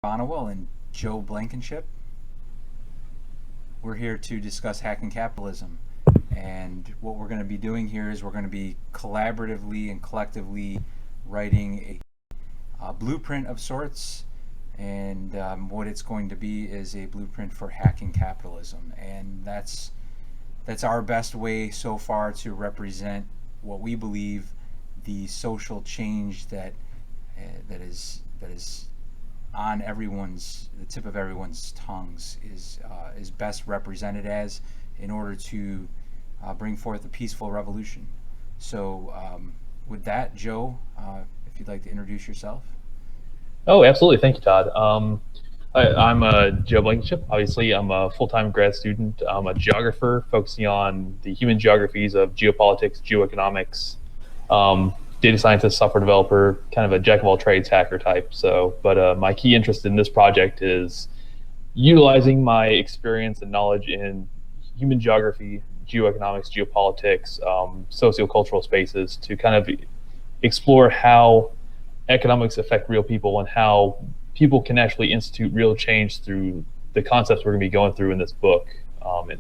Bonnewell and Joe Blankenship. We're here to discuss hacking capitalism. And what we're going to be doing here is we're going to be collaboratively and collectively writing a blueprint of sorts. And what it's going to be is a blueprint for hacking capitalism. And that's our best way so far to represent what we believe the social change that is on everyone's the tip of everyone's tongues is best represented as in order to bring forth a peaceful revolution. So with that, Joe, if you'd like to introduce yourself. Oh, absolutely. Thank you, Todd. I'm Joe Blankenship. Obviously, I'm a full-time grad student. I'm a geographer focusing on the human geographies of geopolitics, geoeconomics, data scientist, software developer, kind of a jack of all trades hacker type. But my key interest in this project is utilizing my experience and knowledge in human geography, geoeconomics, geopolitics, sociocultural spaces to kind of explore how economics affect real people and how people can actually institute real change through the concepts we're going to be going through in this book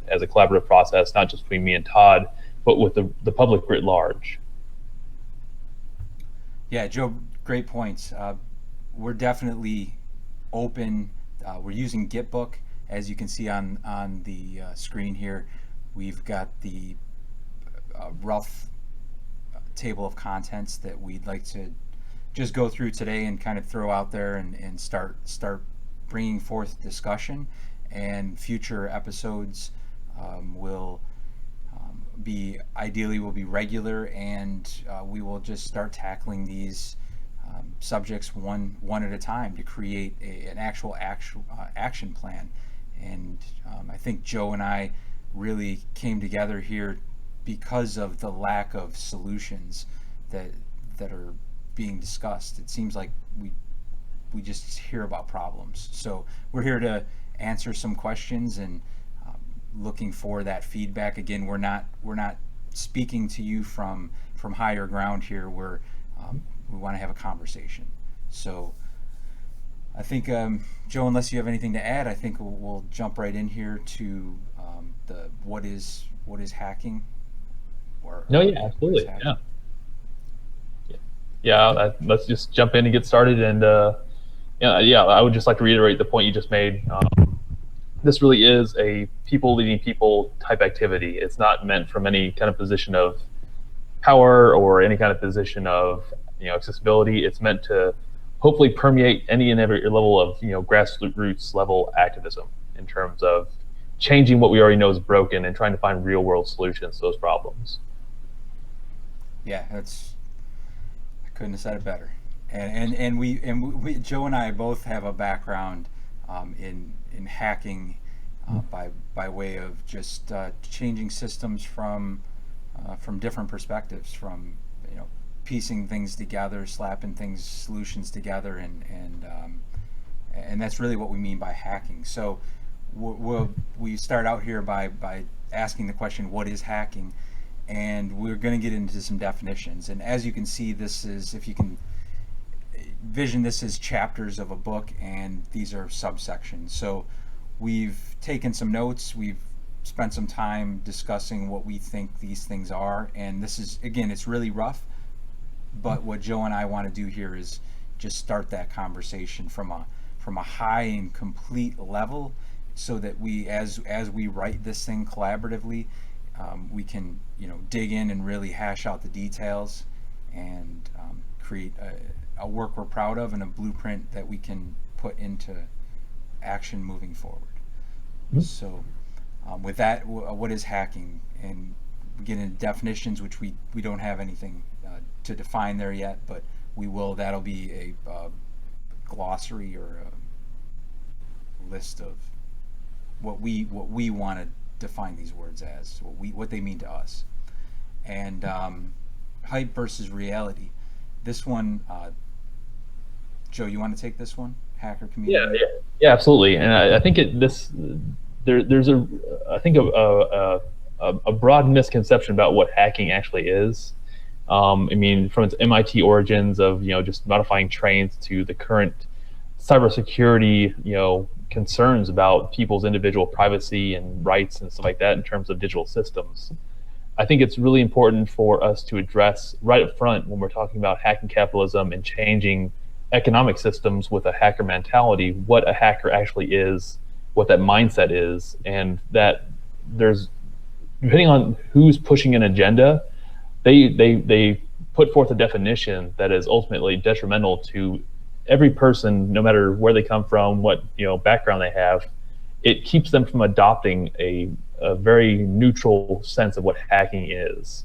as a collaborative process, not just between me and Todd, but with the public writ large. Yeah, Joe, great points. We're definitely open. We're using Gitbook, as you can see on the screen here. We've got the rough table of contents that we'd like to just go through today and kind of throw out there and start bringing forth discussion. And future episodes will be ideally will be regular, and we will just start tackling these subjects one at a time to create an actual action plan. And I think Joe and I really came together here because of the lack of solutions that are being discussed. It seems like we just hear about problems. So we're here to answer some questions and looking for that feedback. Again, we're not speaking to you from higher ground here. We want to have a conversation. So I think Joe, unless you have anything to add, I think we'll jump right in here to the what is hacking No, or yeah, what is absolutely. hacking. Yeah. Let's just jump in and get started. And yeah, I would just like to reiterate the point you just made. This really is a people leading people type activity. It's not meant from any kind of position of power or any kind of position of accessibility. It's meant to hopefully permeate any and every level of grassroots level activism in terms of changing what we already know is broken and trying to find real world solutions to those problems. Yeah, that's I couldn't have said it better. And we Joe and I both have a background in hacking by way of just changing systems from different perspectives, from piecing things together, slapping things solutions together, and that's really what we mean by hacking. So we start out here by asking the question, what is hacking? And we're going to get into some definitions. And as you can see, this is, if you can vision, this is chapters of a book, and these are subsections. So we've taken some notes, we've spent some time discussing what we think these things are, and this is, again, it's really rough, but what Joe and I want to do here is just start that conversation from a high and complete level, so that we, as we write this thing collaboratively, we can dig in and really hash out the details and create a work we're proud of and a blueprint that we can put into action moving forward. So with that, what is hacking? And we get into definitions, which we don't have anything to define there yet, but we will. That'll be a glossary or a list of what we want to define these words as, what they mean to us. And hype versus reality. This one, Joe, you want to take this one? Hacker Yeah, community. yeah, yeah, absolutely. And I think there's I think a broad misconception about what hacking actually is. I mean, from its MIT origins of just modifying trains to the current cybersecurity, concerns about people's individual privacy and rights and stuff like that in terms of digital systems. I think it's really important for us to address right up front when we're talking about hacking capitalism and changing economic systems with a hacker mentality, what a hacker actually is, what that mindset is, and that there's, depending on who's pushing an agenda, they put forth a definition that is ultimately detrimental to every person, no matter where they come from, what background they have. It keeps them from adopting a very neutral sense of what hacking is.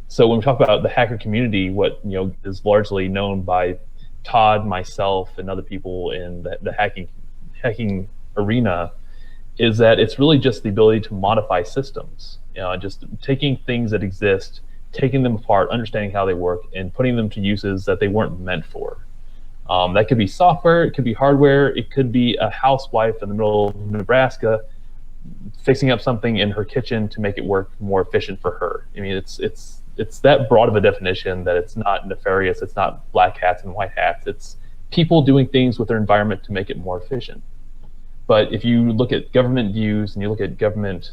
So when we talk about the hacker community, what is largely known by Todd, myself, and other people in the hacking arena is that it's really just the ability to modify systems. Just taking things that exist, taking them apart, understanding how they work, and putting them to uses that they weren't meant for. That could be software, it could be hardware, it could be a housewife in the middle of Nebraska fixing up something in her kitchen to make it work more efficient for her. I mean, it's that broad of a definition that it's not nefarious. It's not black hats and white hats. It's people doing things with their environment to make it more efficient. But if you look at government views and you look at government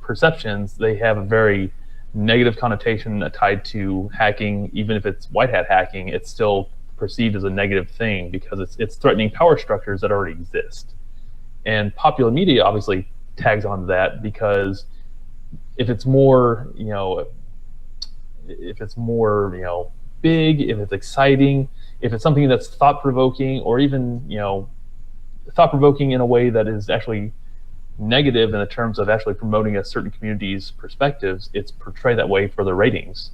perceptions, they have a very negative connotation tied to hacking. Even if it's white hat hacking, it's still perceived as a negative thing because it's threatening power structures that already exist. And popular media obviously tags on that because if it's more, if it's more, big, if it's exciting, if it's something that's thought-provoking, or even, thought-provoking in a way that is actually negative in the terms of actually promoting a certain community's perspectives, it's portrayed that way for the ratings.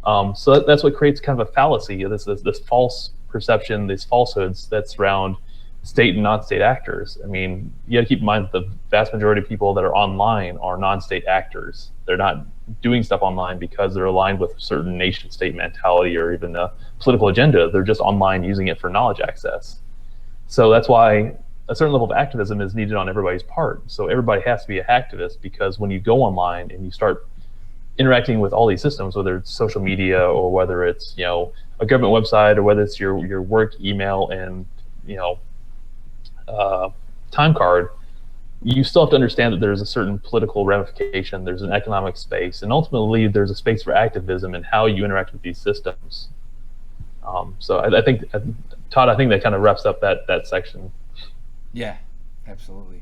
So that's what creates kind of a fallacy, this false perception, these falsehoods that surround state and non-state actors. I mean, you got to keep in mind that the vast majority of people that are online are non-state actors. They're not doing stuff online because they're aligned with a certain nation-state mentality or even a political agenda. They're just online using it for knowledge access. So that's why a certain level of activism is needed on everybody's part. So everybody has to be a hacktivist, because when you go online and you start interacting with all these systems, whether it's social media or whether it's a government website or whether it's your work email and time card, you still have to understand that there's a certain political ramification, there's an economic space, and ultimately there's a space for activism and how you interact with these systems. So I think, Todd, I think that kind of wraps up that section. Yeah, absolutely.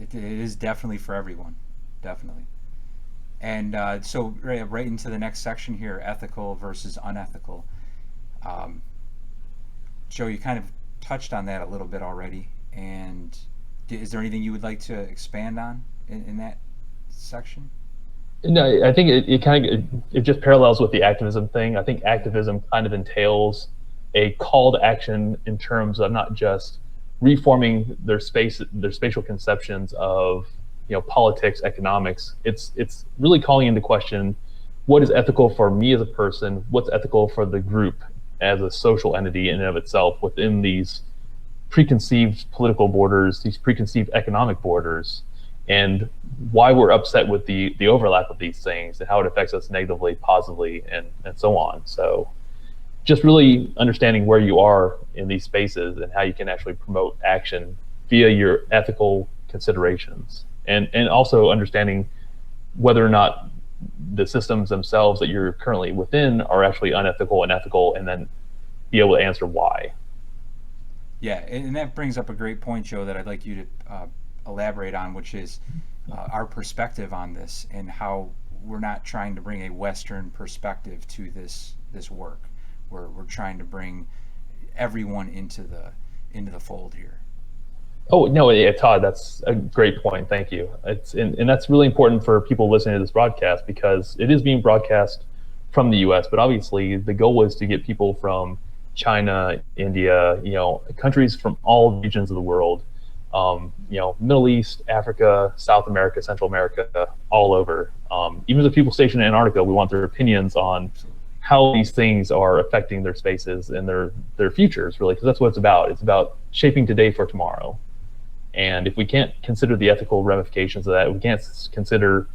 It is definitely for everyone, definitely. And so right into the next section here, ethical versus unethical. Joe, you kind of touched on that a little bit already. And is there anything you would like to expand on in that section? No, I think it just parallels with the activism thing. I think activism kind of entails a call to action in terms of not just reforming their spatial conceptions of politics, economics. It's really calling into question what is ethical for me as a person, what's ethical for the group as a social entity in and of itself within these preconceived political borders, these preconceived economic borders, and why we're upset with the overlap of these things and how it affects us negatively, positively, and so on. So just really understanding where you are in these spaces and how you can actually promote action via your ethical considerations, and also understanding whether or not the systems themselves that you're currently within are actually unethical and ethical, and then be able to answer why. Yeah, and that brings up a great point, Joe, that I'd like you to elaborate on, which is our perspective on this and how we're not trying to bring a Western perspective to this work. We're trying to bring everyone into the fold here. Oh no, yeah, Todd, that's a great point. Thank you. And that's really important for people listening to this broadcast, because it is being broadcast from the U.S., but obviously the goal is to get people from China, India, countries from all regions of the world, Middle East, Africa, South America, Central America, all over. Even the people stationed in Antarctica, we want their opinions on how these things are affecting their spaces and their futures, really, because that's what it's about. It's about shaping today for tomorrow. And if we can't consider the ethical ramifications of that, we can't consider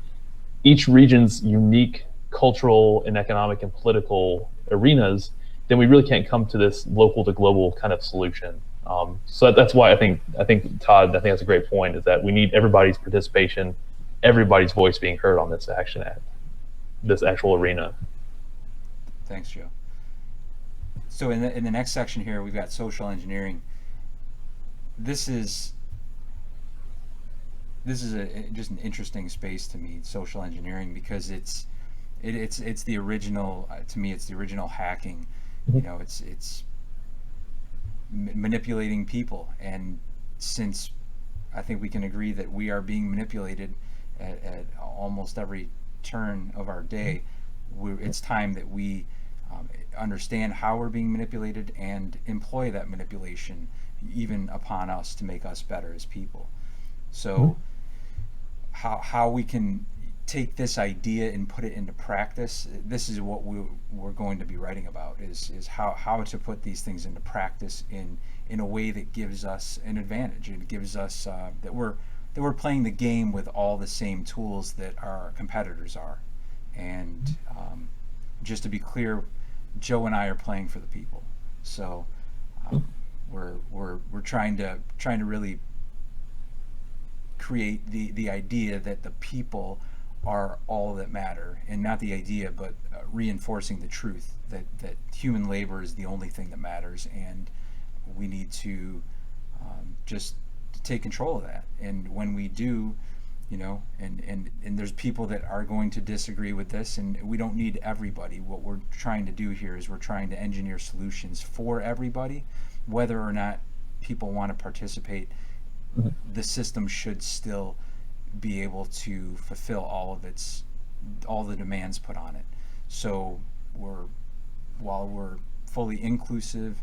each region's unique cultural and economic and political arenas, then we really can't come to this local to global kind of solution. So that's why I think Todd, I think that's a great point, is that we need everybody's participation, everybody's voice being heard on this this actual arena. Thanks, Joe. So in the next section here, we've got social engineering. This is just an interesting space to me, social engineering, because it's the original, to me, it's the original hacking. You know, it's manipulating people, and since I think we can agree that we are being manipulated at almost every turn of our day, it's time that we understand how we're being manipulated and employ that manipulation even upon us to make us better as people. So how we can take this idea and put it into practice, this is what we're going to be writing about, is how to put these things into practice in a way that gives us an advantage. It gives us that we're playing the game with all the same tools that our competitors are. And just to be clear, Joe and I are playing for the people. So we're trying to really create the idea that the people are all that matter, and not the idea, but reinforcing the truth that human labor is the only thing that matters, and we need to just take control of that. And when we do, you know, and there's people that are going to disagree with this, and we don't need everybody. What we're trying to do here is we're trying to engineer solutions for everybody, whether or not people want to participate. The system should still be able to fulfill all the demands put on it. So while we're fully inclusive,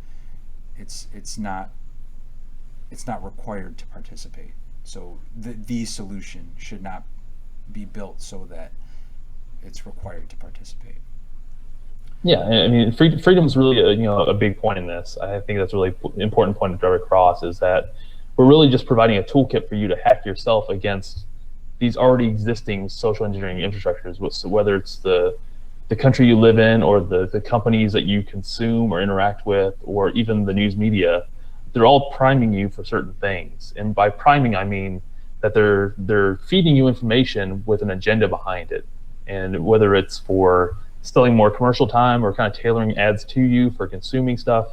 it's not required to participate. So the solution should not be built so that it's required to participate. Yeah, I mean, freedom is really a big point in this. I think that's a really important point to drive across, is that we're really just providing a toolkit for you to hack yourself against these already existing social engineering infrastructures. So whether it's the country you live in, or the companies that you consume or interact with, or even the news media, they're all priming you for certain things. And by priming, I mean that they're feeding you information with an agenda behind it. And whether it's for selling more commercial time or kind of tailoring ads to you for consuming stuff,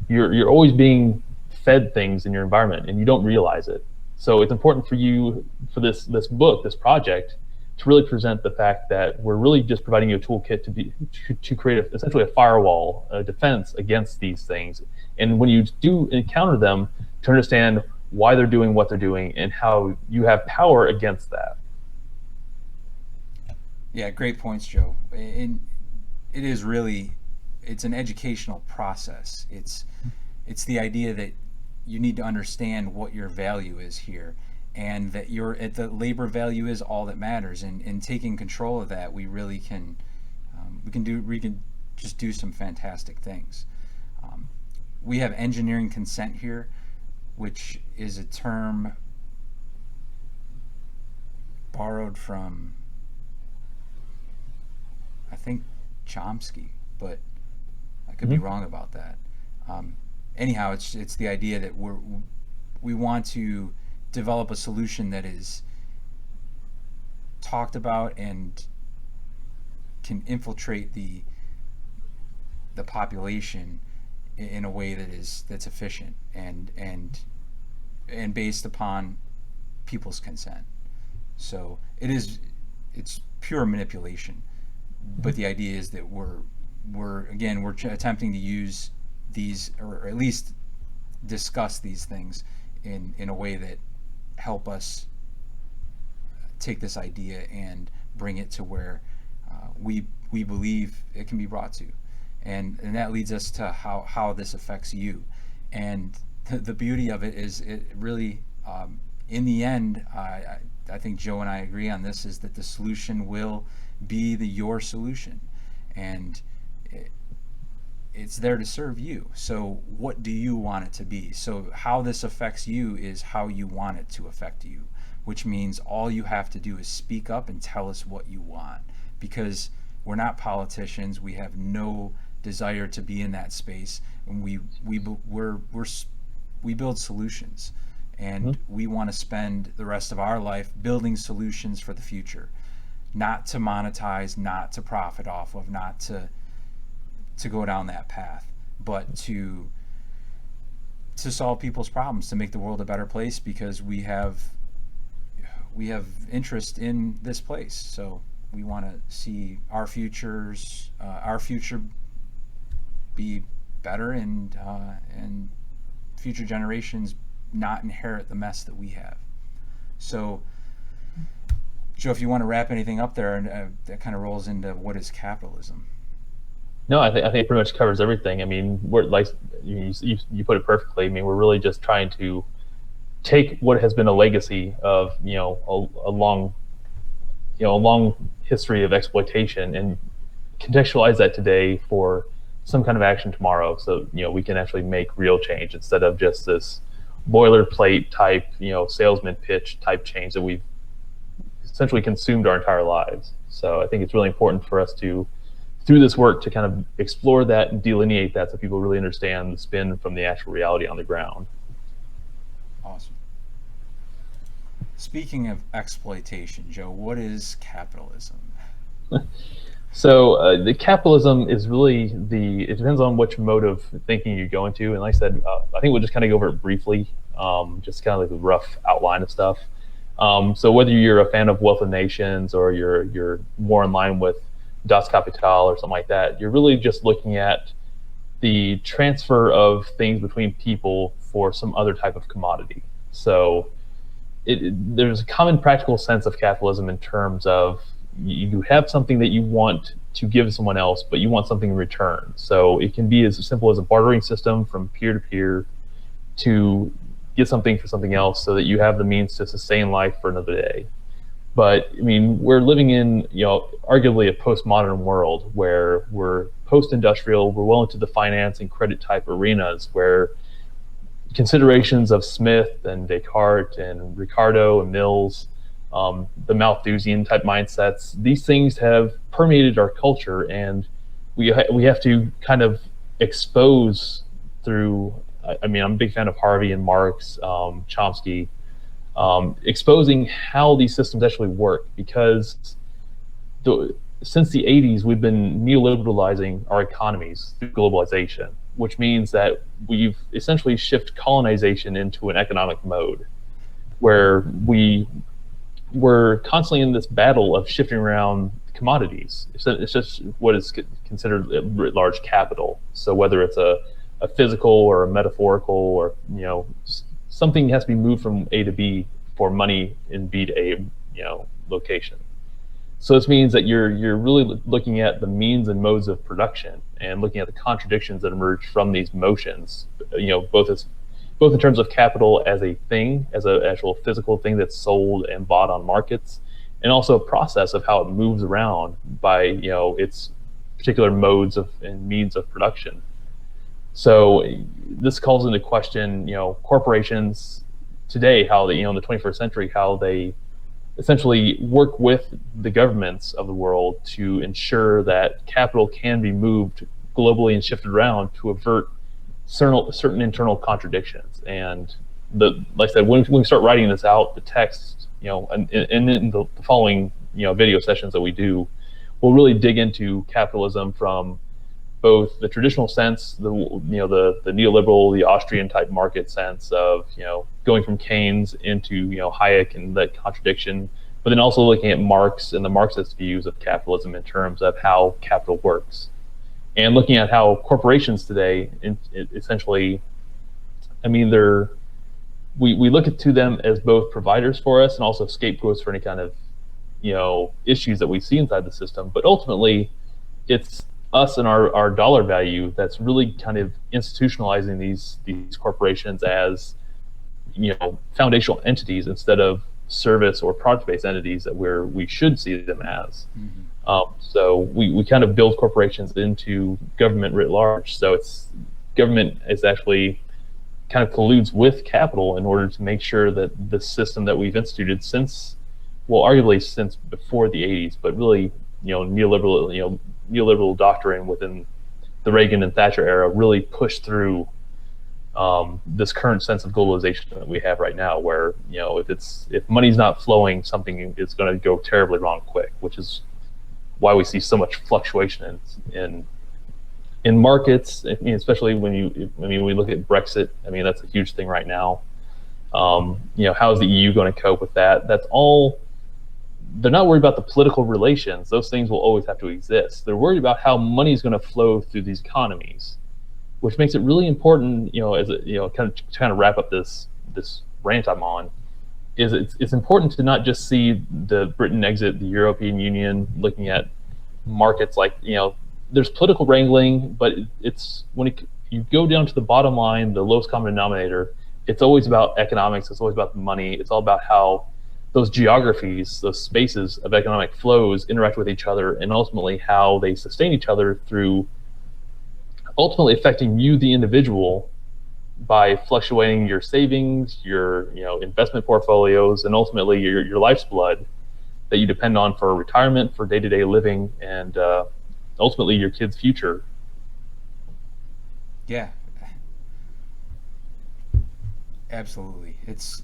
you're always being fed things in your environment and you don't realize it. So it's important for you, for this book, this project, to really present the fact that we're really just providing you a toolkit to create essentially a firewall, a defense against these things. And when you do encounter them, to understand why they're doing what they're doing and how you have power against that. Yeah, great points, Joe. And it is really, it's an educational process. It's the idea that you need to understand what your value is here, and that the labor value is all that matters. And in taking control of that, we really can we can just do some fantastic things. We have engineering consent here, which is a term borrowed from, I think, Chomsky, but I could be wrong about that. Anyhow, it's the idea that we want to develop a solution that is talked about and can infiltrate the population in a way that's efficient and based upon people's consent. So it's pure manipulation, but the idea is that we're attempting to use these, or at least discuss these things in a way that help us take this idea and bring it to where we believe it can be brought to, and that leads us to how this affects you. And the beauty of it is, it really, in the end, I think Joe and I agree on this, is that the solution will be your solution, and it's there to serve you. So what do you want it to be? So how this affects you is how you want it to affect you, which means all you have to do is speak up and tell us what you want, because we're not politicians. We have no desire to be in that space, and we build solutions, Mhm. and we want to spend the rest of our life building solutions for the future, not to monetize, not to profit off of, not to go down that path, but to solve people's problems, to make the world a better place, because we have interest in this place. So we want to see our future be better, and future generations not inherit the mess that we have. So, Joe, if you want to wrap anything up there, and that kind of rolls into what is capitalism. No, I think it pretty much covers everything. I mean, we're like you put it perfectly. I mean, we're really just trying to take what has been a legacy of a long a long history of exploitation and contextualize that today for some kind of action tomorrow. So we can actually make real change instead of just this boilerplate type salesman pitch type change that we've essentially consumed our entire lives. So I think it's really important for us to, through this work, to kind of explore that and delineate that so people really understand the spin from the actual reality on the ground. Awesome. Speaking of exploitation, Joe, what is capitalism? So the capitalism is really it depends on which mode of thinking you go into. And like I said, I think we'll just kind of go over it briefly, just kind of like a rough outline of stuff. So whether you're a fan of Wealth of Nations or you're more in line with Das Kapital or something like that, you're really just looking at the transfer of things between people for some other type of commodity. So there's a common practical sense of capitalism in terms of you have something that you want to give someone else, but you want something in return. So it can be as simple as a bartering system from peer to peer to get something for something else so that you have the means to sustain life for another day. But I mean, we're living in, arguably a postmodern world where we're post-industrial, we're well into the finance and credit type arenas where considerations of Smith and Descartes and Ricardo and Mills, the Malthusian type mindsets, these things have permeated our culture, and we have to kind of expose through. I mean, I'm a big fan of Harvey and Marx, Chomsky, exposing how these systems actually work, because since the 80s, we've been neoliberalizing our economies through globalization, which means that we've essentially shifted colonization into an economic mode where we're constantly in this battle of shifting around commodities. It's just what is considered writ large capital. So whether it's a physical or a metaphorical, or something has to be moved from A to B for money in B to A location. So this means that you're really looking at the means and modes of production and looking at the contradictions that emerge from these motions, both in terms of capital as a thing, as an actual physical thing that's sold and bought on markets, and also a process of how it moves around by its particular modes of and means of production. So this calls into question corporations today, how they in the 21st century, how they essentially work with the governments of the world to ensure that capital can be moved globally and shifted around to avert certain internal contradictions. And like I said, when we start writing this out, the text, and in the following video sessions that we do, we'll really dig into capitalism from both the traditional sense, the neoliberal, the Austrian type market sense of going from Keynes into Hayek and that contradiction, but then also looking at Marx and the Marxist views of capitalism in terms of how capital works, and looking at how corporations today, essentially, I mean, we look to them as both providers for us and also scapegoats for any kind of issues that we see inside the system. But ultimately, it's us and our dollar value that's really kind of institutionalizing these corporations as foundational entities instead of service or product-based entities that we should see them as. Mm-hmm. So we kind of build corporations into government writ large. So government is actually kind of colludes with capital in order to make sure that the system that we've instituted arguably since before the 80s, but really neoliberal doctrine within the Reagan and Thatcher era really pushed through this current sense of globalization that we have right now, where if money's not flowing, something is going to go terribly wrong quick, which is why we see so much fluctuation in markets, especially when we look at Brexit. I mean, that's a huge thing right now. How is the EU going to cope with that? That's all. They're not worried about the political relations; those things will always have to exist. They're worried about how money is going to flow through these economies, which makes it really important. As kind of wrap up this rant I'm on, is it's important to not just see the Britain exit the European Union, looking at markets like there's political wrangling, but it's you go down to the bottom line, the lowest common denominator. It's always about economics. It's always about the money. It's all about how those geographies, those spaces of economic flows interact with each other, and ultimately how they sustain each other through ultimately affecting you, the individual, by fluctuating your savings, your investment portfolios, and ultimately your life's blood that you depend on for retirement, for day-to-day living, and ultimately your kid's future. Yeah, absolutely. It's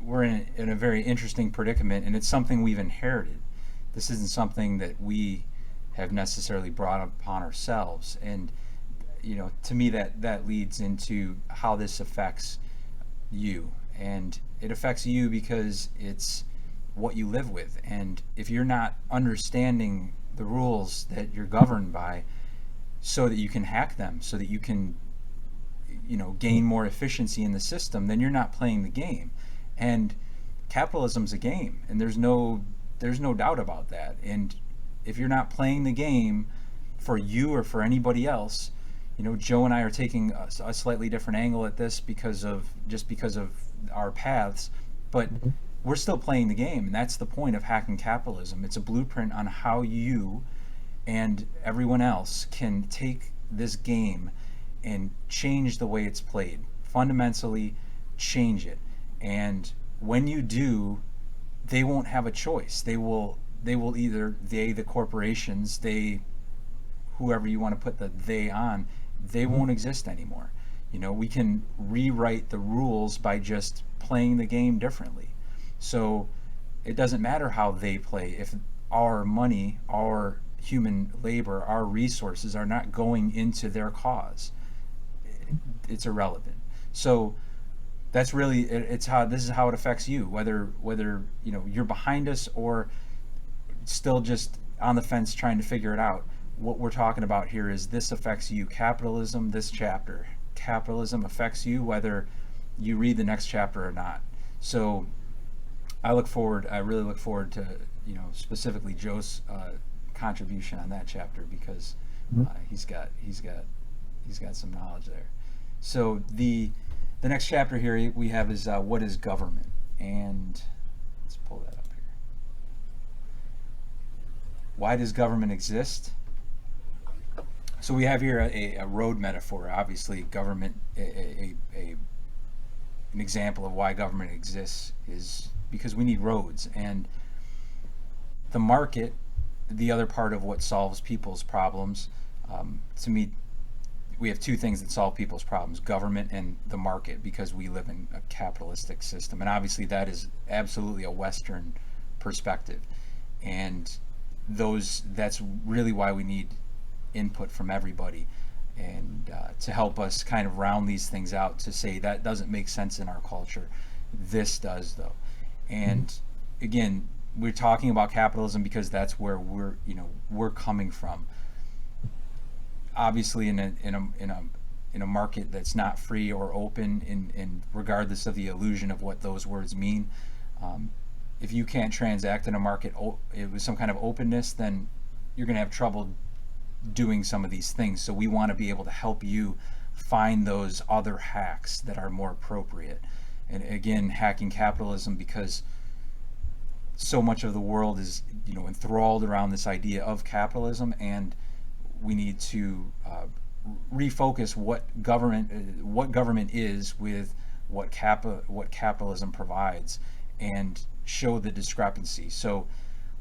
we're in a very interesting predicament, and it's something we've inherited. This isn't something that we have necessarily brought upon ourselves, and to me that leads into how this affects you, and it affects you because it's what you live with, and if you're not understanding the rules that you're governed by, so that you can hack them, so that you can gain more efficiency in the system, then you're not playing the game. And capitalism's a game, and there's no doubt about that. And if you're not playing the game for you or for anybody else, Joe and I are taking a slightly different angle at this because of our paths, but we're still playing the game, and that's the point of hacking capitalism. It's a blueprint on how you and everyone else can take this game and change the way it's played, fundamentally change it. And when you do, they won't have a choice. They will either, the corporations, whoever you want to put the they on, they won't exist anymore. We can rewrite the rules by just playing the game differently. So it doesn't matter how they play if our money, our human labor, our resources are not going into their cause. It's irrelevant. So that's really it's how this is how it affects you, whether you're behind us or still just on the fence trying to figure it out. What we're talking about here is this affects you. Capitalism, this chapter, capitalism affects you whether you read the next chapter or not. So I really look forward to specifically Joe's contribution on that chapter, because he's got some knowledge there. So the next chapter here we have is what is government, and let's pull that up here. Why does government exist? So we have here a road metaphor. Obviously, government, an example of why government exists is because we need roads, and the market, the other part of what solves people's problems. To me, we have two things that solve people's problems: government and the market, because we live in a capitalistic system, and obviously that is absolutely a Western perspective, and that's really why we need input from everybody, and to help us kind of round these things out, to say that doesn't make sense in our culture, this does though. And again, we're talking about capitalism because that's where we're coming from. Obviously, in a market that's not free or open, in regardless of the illusion of what those words mean, if you can't transact in a market with some kind of openness, then you're going to have trouble doing some of these things. So we want to be able to help you find those other hacks that are more appropriate. And again, hacking capitalism, because so much of the world is enthralled around this idea of capitalism, and we need to refocus what government is with what capitalism provides, and show the discrepancy. So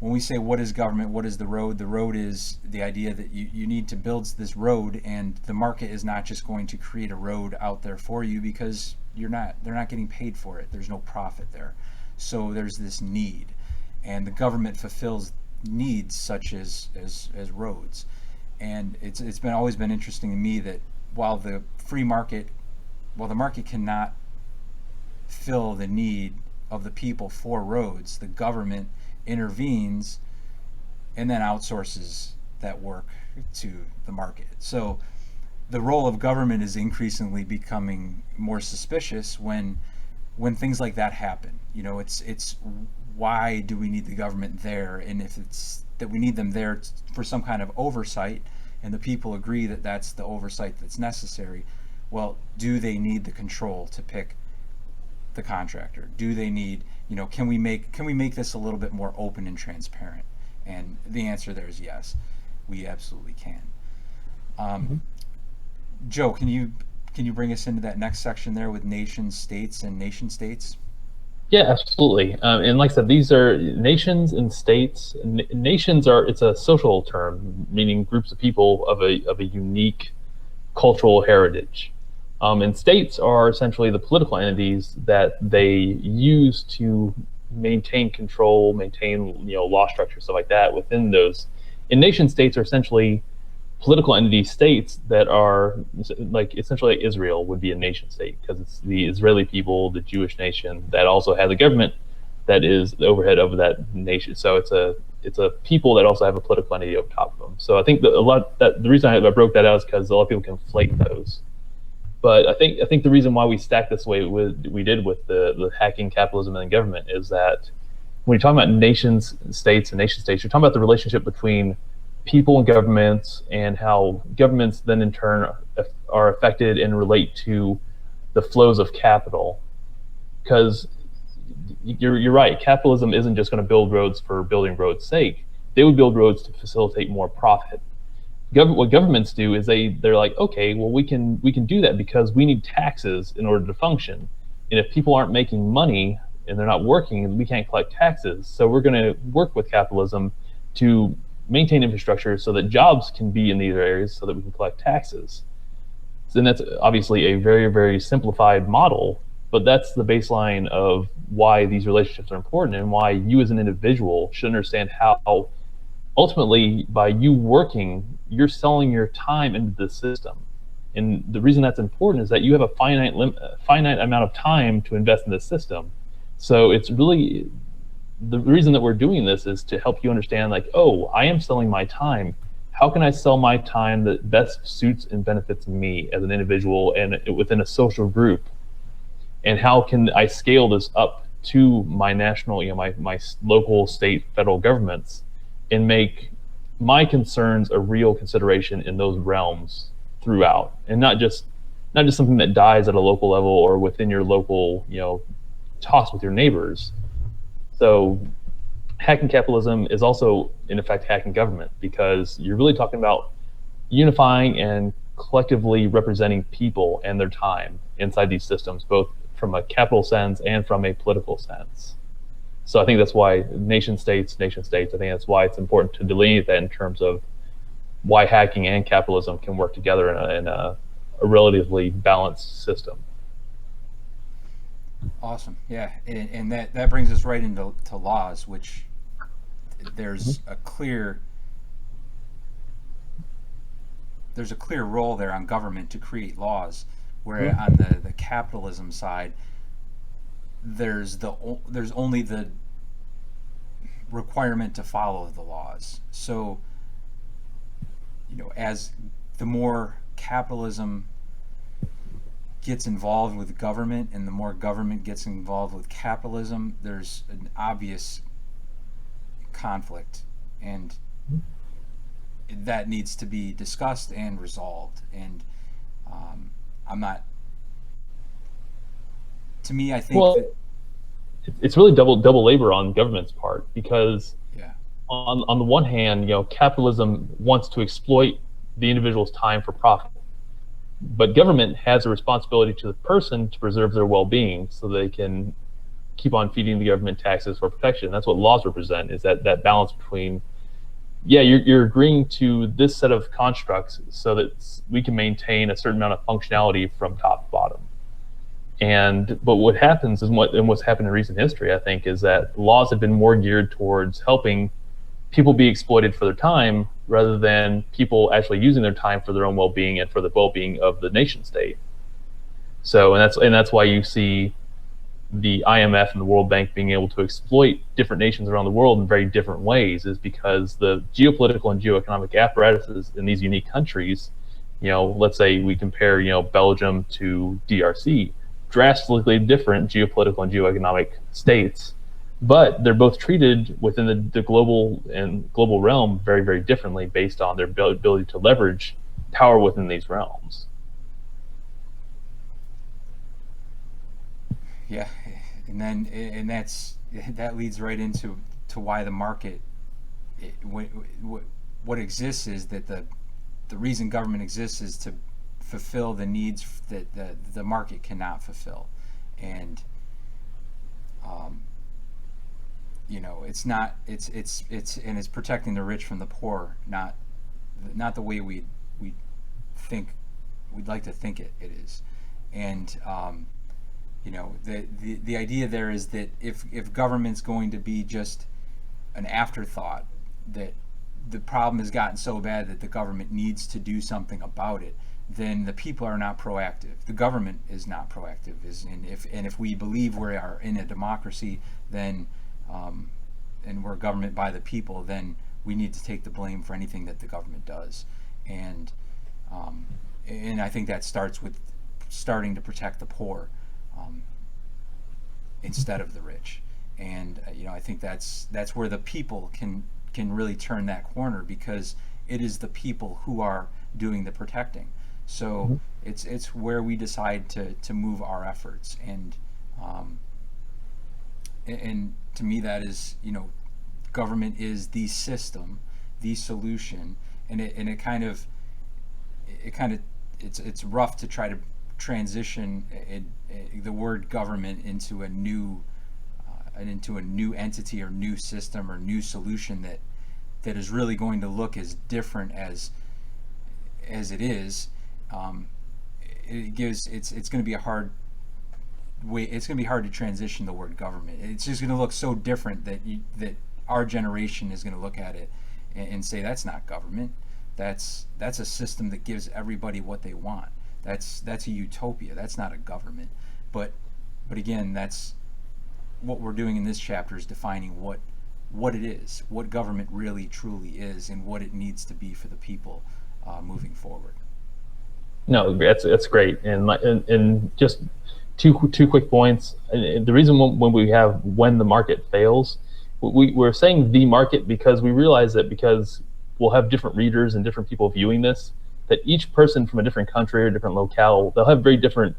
when we say what is government, what is the road is the idea that you need to build this road, and the market is not just going to create a road out there for you, because they're not getting paid for it. There's no profit there. So there's this need, and the government fulfills needs such as roads. And it's been always been interesting to me that while the free market, while the market cannot fill the need of the people for roads, the government intervenes and then outsources that work to the market. So the role of government is increasingly becoming more suspicious when things like that happen. You know, it's why do we need the government there? And if it's that we need them there for some kind of oversight, and the people agree that that's the oversight that's necessary, well, do they need the control to pick the contractor? Do they need, you know, can we make this a little bit more open and transparent? And the answer there is yes, we absolutely can. Joe, can you bring us into that next section there with nation states and nation states? Yeah, absolutely. And like I said, these are nations and states. Nations are, it's a social term, meaning groups of people of a unique cultural heritage. And states are essentially the political entities that they use to maintain control, maintain, you know, law structure, stuff like that within those. And nation states are essentially political entity states that are like, essentially like Israel would be a nation state, because it's the Israeli people, the Jewish nation, that also has a government that is the overhead of that nation. So it's a people that also have a political entity over top of them. So I think that the reason I broke that out is because a lot of people conflate those. But I think the reason why we stack this way we did with the hacking capitalism and government is that when you're talking about nations states and nation states, you're talking about the relationship between people and governments, and how governments then in turn are affected and relate to the flows of capital. Because you're right, capitalism isn't just going to build roads for building roads' sake. They would build roads to facilitate more profit. What governments do is they're like, okay, well, we can do that because we need taxes in order to function. And if people aren't making money and they're not working, we can't collect taxes. So we're going to work with capitalism to maintain infrastructure so that jobs can be in these areas so that we can collect taxes. And that's obviously a very, very simplified model, but that's the baseline of why these relationships are important, and why you as an individual should understand how ultimately by you working, you're selling your time into the system. And the reason that's important is that you have a finite amount of time to invest in the system. So it's really, the reason that we're doing this is to help you understand, like, oh, I am selling my time. How can I sell my time that best suits and benefits me as an individual and within a social group? And how can I scale this up to my national, you know, my local, state, federal governments, and make my concerns a real consideration in those realms throughout, and not just something that dies at a local level or within your local, you know, talks with your neighbors. So hacking capitalism is also, in effect, hacking government, because you're really talking about unifying and collectively representing people and their time inside these systems, both from a capital sense and from a political sense. So I think that's why nation states, I think that's why it's important to delineate that in terms of why hacking and capitalism can work together in a relatively balanced system. Awesome. Yeah, and that brings us right into laws, which there's a clear role there on government to create laws, where on the capitalism side, there's only the requirement to follow the laws. So, you know, as the more capitalism gets involved with government and the more government gets involved with capitalism, there's an obvious conflict, and that needs to be discussed and resolved. And I'm not, to me, I think Well, that, it's really double labor on government's part, because yeah, on the one hand, you know, capitalism wants to exploit the individual's time for profit, but government has a responsibility to the person to preserve their well-being so they can keep on feeding the government taxes for protection. That's what laws represent, is that balance between, yeah, you're agreeing to this set of constructs so that we can maintain a certain amount of functionality from top to bottom. But what happens is, what's happened in recent history, I think, is that laws have been more geared towards helping people be exploited for their time rather than people actually using their time for their own well-being and for the well-being of the nation state. So, and that's why you see the IMF and the World Bank being able to exploit different nations around the world in very different ways, is because the geopolitical and geoeconomic apparatuses in these unique countries, let's say we compare, Belgium to DRC, drastically different geopolitical and geoeconomic states, but they're both treated within the global realm very, very differently based on their ability to leverage power within these realms. Yeah, that leads right into why the market, what exists is that the reason government exists is to fulfill the needs that the market cannot fulfill. And it's not, it's protecting the rich from the poor, not the way we think we'd like to think it is. And the idea there is that if government's going to be just an afterthought, that the problem has gotten so bad that the government needs to do something about it, then the people are not proactive. The government is not proactive. And if we believe we are in a democracy, then and we're government by the people, then we need to take the blame for anything that the government does. And I think that starts with starting to protect the poor instead of the rich. And I think that's where the people can really turn that corner, because it is the people who are doing the protecting. So it's where we decide to move our efforts. And to me, that is, government is the system, the solution. And it's rough to try to transition the word government into a new entity or new system or new solution that is really going to look as different as it is. It's going to be a hard way. It's going to be hard to transition the word government. It's just going to look so different that our generation is going to look at it and say, that's not government. That's a system that gives everybody what they want. That's a utopia. That's not a government. But again, that's what we're doing in this chapter, is defining what it is, what government really truly is, and what it needs to be for the people moving forward. No, that's great. And just two quick points. And the reason when we have when the market fails, we're saying the market because we realize that because we'll have different readers and different people viewing this, that each person from a different country or different locale, they'll have very different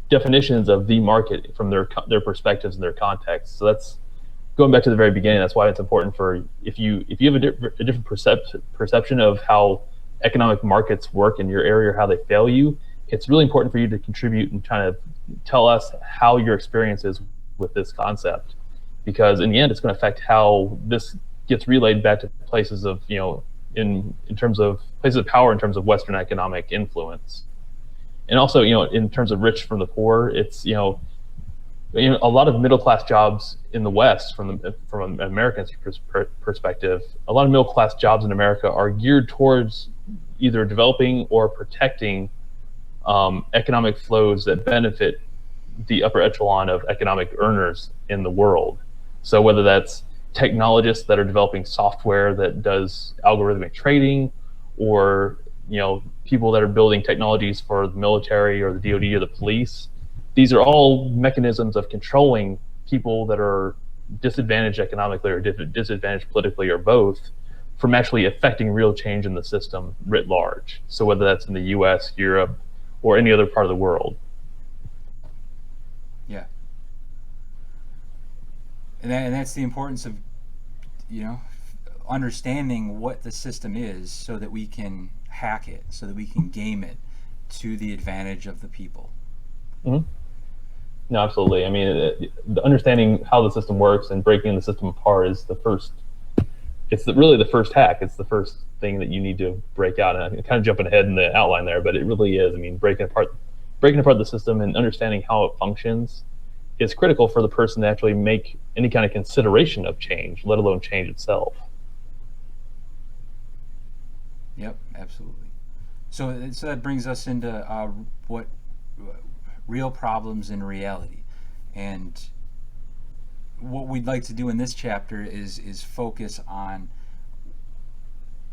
definitions of the market from their perspectives and their context. So that's going back to the very beginning. That's why it's important for if you have a different perception of how economic markets work in your area or how they fail you, it's really important for you to contribute and try to tell us how your experience is with this concept, because in the end, it's going to affect how this gets relayed back to places of in terms of places of power in terms of Western economic influence. And also, in terms of rich from the poor, it's a lot of middle class jobs in the West, from an American perspective, a lot of middle class jobs in America are geared towards either developing or protecting economic flows that benefit the upper echelon of economic earners in the world. So whether that's technologists that are developing software that does algorithmic trading, or people that are building technologies for the military or the DoD or the police, these are all mechanisms of controlling people that are disadvantaged economically or disadvantaged politically or both, from actually affecting real change in the system writ large. So whether that's in the US, Europe, or any other part of the world. Yeah. And that's the importance of understanding what the system is, so that we can hack it, so that we can game it to the advantage of the people. Mm-hmm. No, absolutely. I mean, the understanding how the system works and breaking the system apart is the first. It's really the first hack. It's the first thing that you need to break out. And I'm kind of jumping ahead in the outline there, but it really is. I mean, breaking apart the system and understanding how it functions is critical for the person to actually make any kind of consideration of change, let alone change itself. Yep, absolutely. So that brings us into what real problems in reality, and what we'd like to do in this chapter is focus on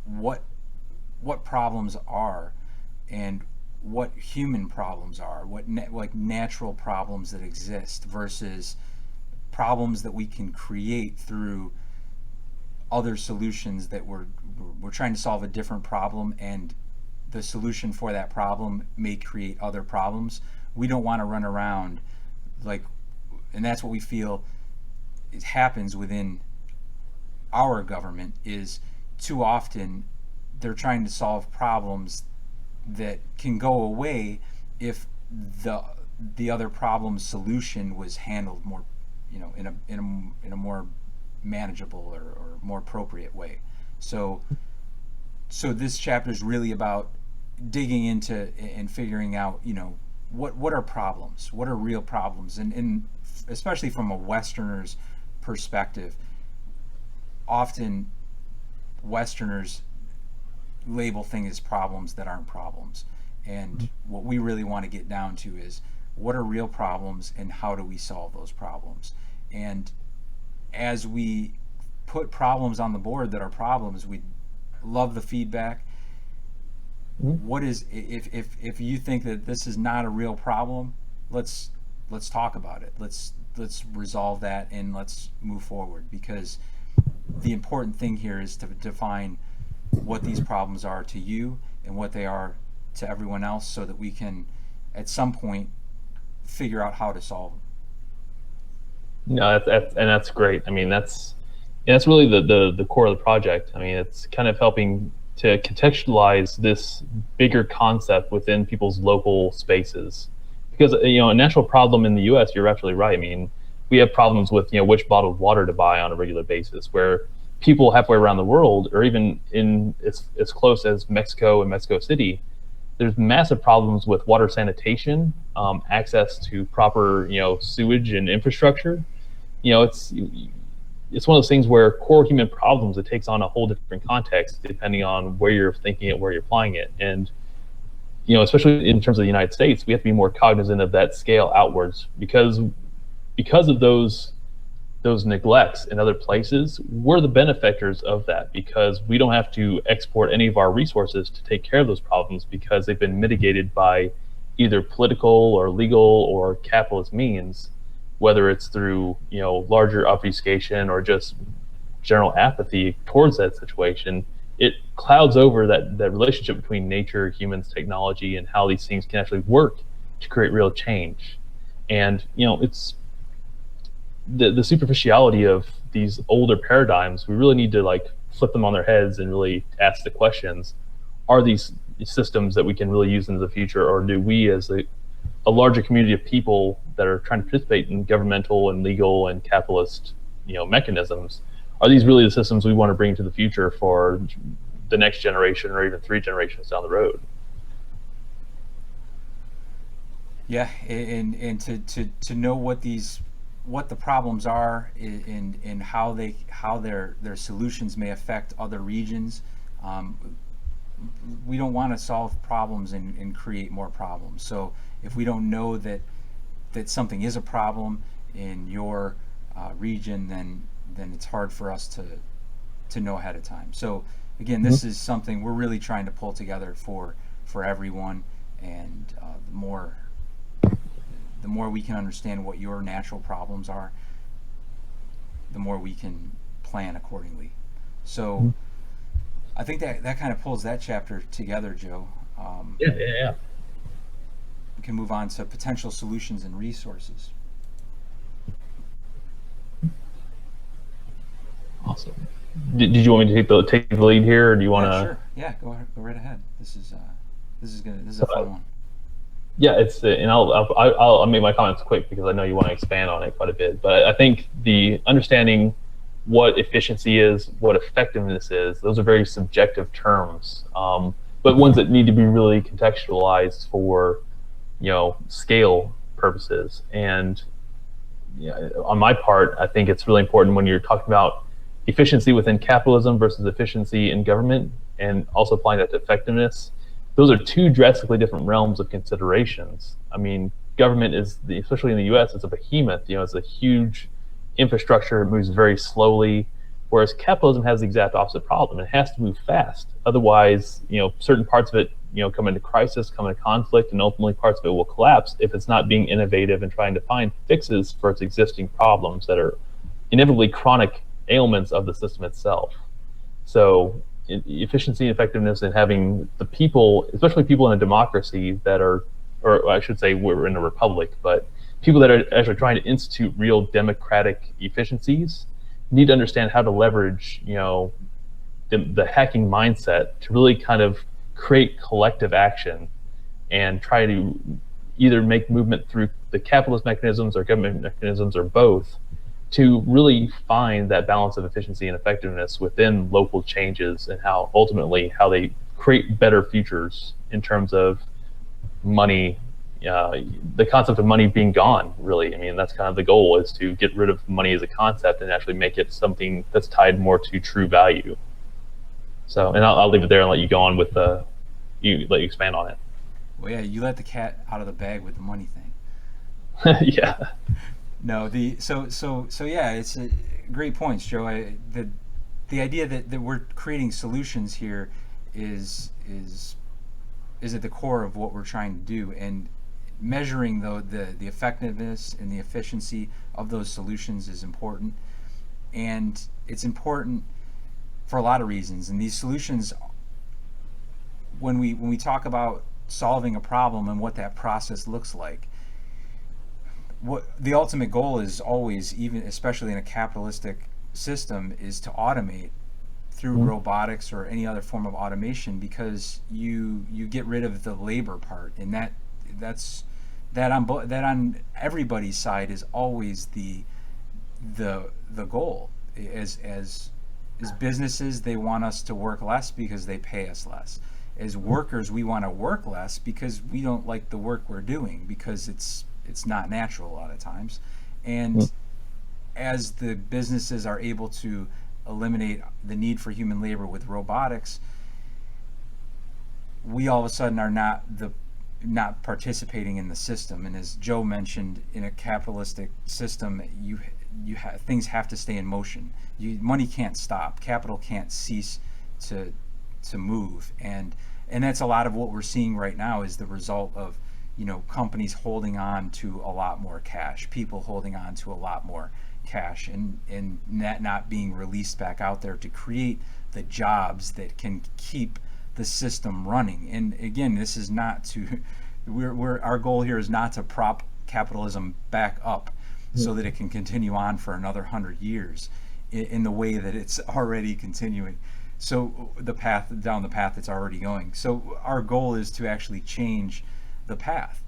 what what problems are, and what human problems are, like natural problems that exist versus problems that we can create through other solutions, that we're trying to solve a different problem, and the solution for that problem may create other problems. We don't want to run around like, and that's what we feel it happens within our government, is too often they're trying to solve problems that can go away if the the other problem's solution was handled more, in a more manageable or more appropriate way. So this chapter is really about digging into and figuring out, what are problems, what are real problems, and especially from a Westerner's perspective, often Westerners label things as problems that aren't problems. And what we really want to get down to is what are real problems and how do we solve those problems. And as we put problems on the board that are problems, we love the feedback. What is, if you think that this is not a real problem, let's talk about it. Let's resolve that and let's move forward, because the important thing here is to define what these problems are to you and what they are to everyone else, so that we can at some point figure out how to solve them. No, and that's great. I mean, that's really the core of the project. I mean, it's kind of helping to contextualize this bigger concept within people's local spaces. Because a natural problem in the U.S., you're absolutely right. I mean, we have problems with which bottled water to buy on a regular basis, where people halfway around the world, or even in as close as Mexico and Mexico City, there's massive problems with water sanitation, access to proper sewage and infrastructure. It's one of those things where core human problems, it takes on a whole different context depending on where you're thinking it, where you're applying it. And especially in terms of the United States, we have to be more cognizant of that scale outwards, because of those neglects in other places. We're the benefactors of that, because we don't have to export any of our resources to take care of those problems, because they've been mitigated by either political or legal or capitalist means, whether it's through larger obfuscation or just general apathy towards that situation. It clouds over that relationship between nature, humans, technology, and how these things can actually work to create real change. And it's the superficiality of these older paradigms. We really need to flip them on their heads and really ask the questions: are these systems that we can really use into the future, or do we, as a larger community of people that are trying to participate in governmental and legal and capitalist mechanisms, are these really the systems we want to bring to the future for the next generation or even 3 generations down the road? Yeah, and to know what the problems are, and how their solutions may affect other regions. We don't want to solve problems and create more problems. So if we don't know that something is a problem in your region, then it's hard for us to know ahead of time. So again, this is something we're really trying to pull together for everyone, and the more we can understand what your natural problems are, the more we can plan accordingly. So I think that kind of pulls that chapter together, Joe. Yeah. We can move on to potential solutions and resources. Awesome. Did you want me to take the lead here, or do you want Yeah, to? sure. Yeah, go right ahead. This is a So, fun one. Yeah, it's and I'll make my comments quick because I know you want to expand on it quite a bit. But I think the understanding what efficiency is, what effectiveness is, those are very subjective terms, but ones that need to be really contextualized for scale purposes. And on my part, I think it's really important when you're talking about efficiency within capitalism versus efficiency in government, and also applying that to effectiveness. Those are two drastically different realms of considerations. I mean, government is, especially in the U.S., it's a behemoth. It's a huge infrastructure. It moves very slowly, whereas capitalism has the exact opposite problem. It has to move fast. Otherwise, certain parts of it, come into crisis, come into conflict, and ultimately parts of it will collapse if it's not being innovative and trying to find fixes for its existing problems that are inevitably chronic ailments of the system itself. So efficiency and effectiveness and having the people, especially people in a democracy that are, or I should say we're in a republic, but people that are actually trying to institute real democratic efficiencies need to understand how to leverage, the hacking mindset to really kind of create collective action and try to either make movement through the capitalist mechanisms or government mechanisms or both to really find that balance of efficiency and effectiveness within local changes, and how ultimately how they create better futures in terms of money, the concept of money being gone, really. I mean, that's kind of the goal, is to get rid of money as a concept and actually make it something that's tied more to true value. So, and I'll leave it there and let you go on with let you expand on it. Well, yeah, you let the cat out of the bag with the money thing. Yeah. No, so yeah, it's great points, Joe. The idea that we're creating solutions here is is at the core of what we're trying to do, and measuring the effectiveness and the efficiency of those solutions is important, and it's important for a lot of reasons. And these solutions, when we talk about solving a problem and what that process looks like, what the ultimate goal is always, even especially in a capitalistic system, is to automate through Mhm. robotics or any other form of automation, because you get rid of the labor part, and that's that on everybody's side is always the goal. As businesses, they want us to work less because they pay us less. As workers, we want to work less because we don't like the work we're doing, because it's not natural a lot of times. And as the businesses are able to eliminate the need for human labor with robotics, we all of a sudden are not participating in the system. And as Joe mentioned, in a capitalistic system, things have to stay in motion. Money can't stop. Capital can't cease to move. And that's a lot of what we're seeing right now, is the result of companies holding on to a lot more cash, people holding on to a lot more cash, and that not being released back out there to create the jobs that can keep the system running. And again, this is not to our goal here is not to prop capitalism back up so that it can continue on for another 100 years in the way that it's already continuing. So down the path it's already going. So our goal is to actually change the path,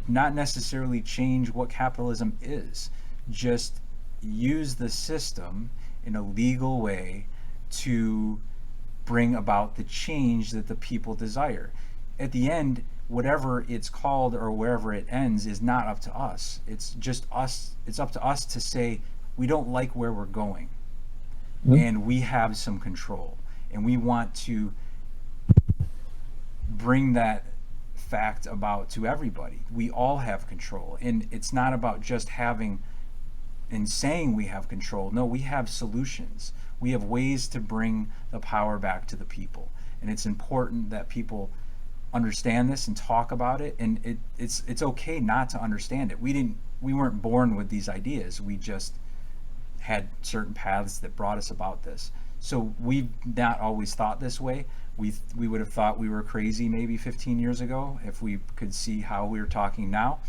not necessarily change what capitalism is, just use the system in a legal way to bring about the change that the people desire. At the end, whatever it's called or wherever it ends is not up to us. It's just us. It's up to us to say we don't like where we're going, and we have some control, and we want to bring that fact about to everybody. We all have control, and it's not about just having and saying we have control. No, we have solutions. We have ways to bring the power back to the people, and it's important that people understand this and talk about it. And it's okay not to understand it. We weren't born with these ideas. We just had certain paths that brought us about this. So we've not always thought this way. We would have thought we were crazy maybe 15 years ago if we could see how we were talking now.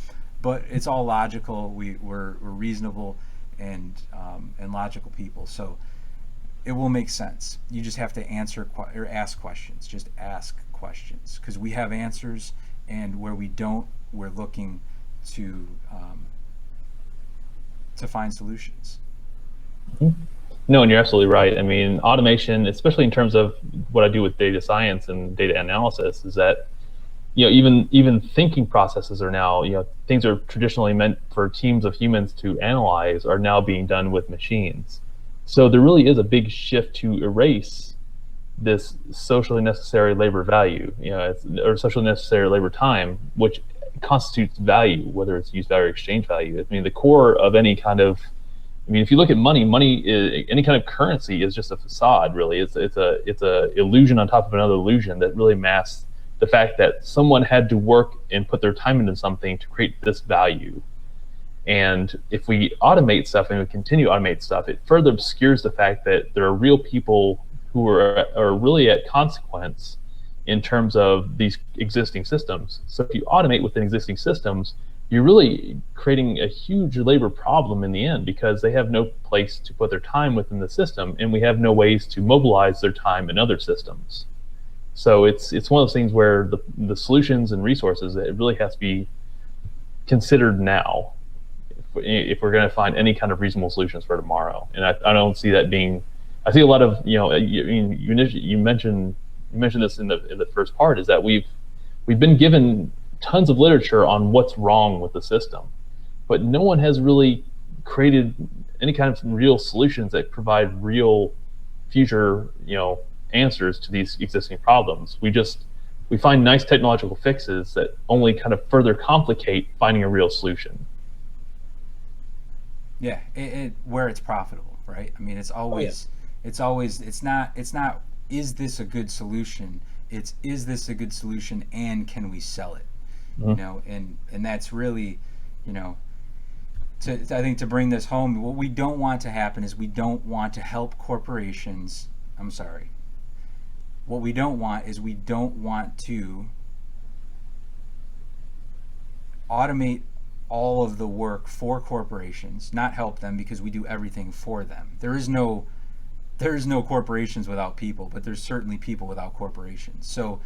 But it's all logical. We're reasonable and logical people. So it will make sense. You just have to answer or ask questions. Just ask questions, because we have answers, and where we don't, we're looking to find solutions. No, and you're absolutely right. I mean, automation, especially in terms of what I do with data science and data analysis, is that even thinking processes are now, things are traditionally meant for teams of humans to analyze are now being done with machines. So there really is a big shift to erase this socially necessary labor value, or socially necessary labor time, which constitutes value, whether it's use value or exchange value. I mean, the core of any kind of, I mean, if you look at money is, any kind of currency is just a facade. Really, it's a illusion on top of another illusion that really masks the fact that someone had to work and put their time into something to create this value. And if we automate stuff and we continue to automate stuff, it further obscures the fact that there are real people who are really at consequence in terms of these existing systems. So if you automate within existing systems, you're really creating a huge labor problem in the end, because they have no place to put their time within the system, and we have no ways to mobilize their time in other systems. So it's one of those things where the solutions and resources, it really has to be considered now if we're going to find any kind of reasonable solutions for tomorrow. And I don't see that being. I see a lot of, you mentioned this in the first part, is that we've been given tons of literature on what's wrong with the system, but no one has really created any kind of real solutions that provide real future, answers to these existing problems. We find nice technological fixes that only kind of further complicate finding a real solution. Yeah, where it's profitable, right? I mean, Oh yeah. it's not is this a good solution? It's is this a good solution and can we sell it? Mm-hmm. And that's really, you know, I think to bring this home, what we don't want to happen is we don't want to help corporations. I'm sorry. What we don't want is we don't want to automate all of the work for corporations, not help them, because we do everything for them. There is no corporations without people, but there's certainly people without corporations. So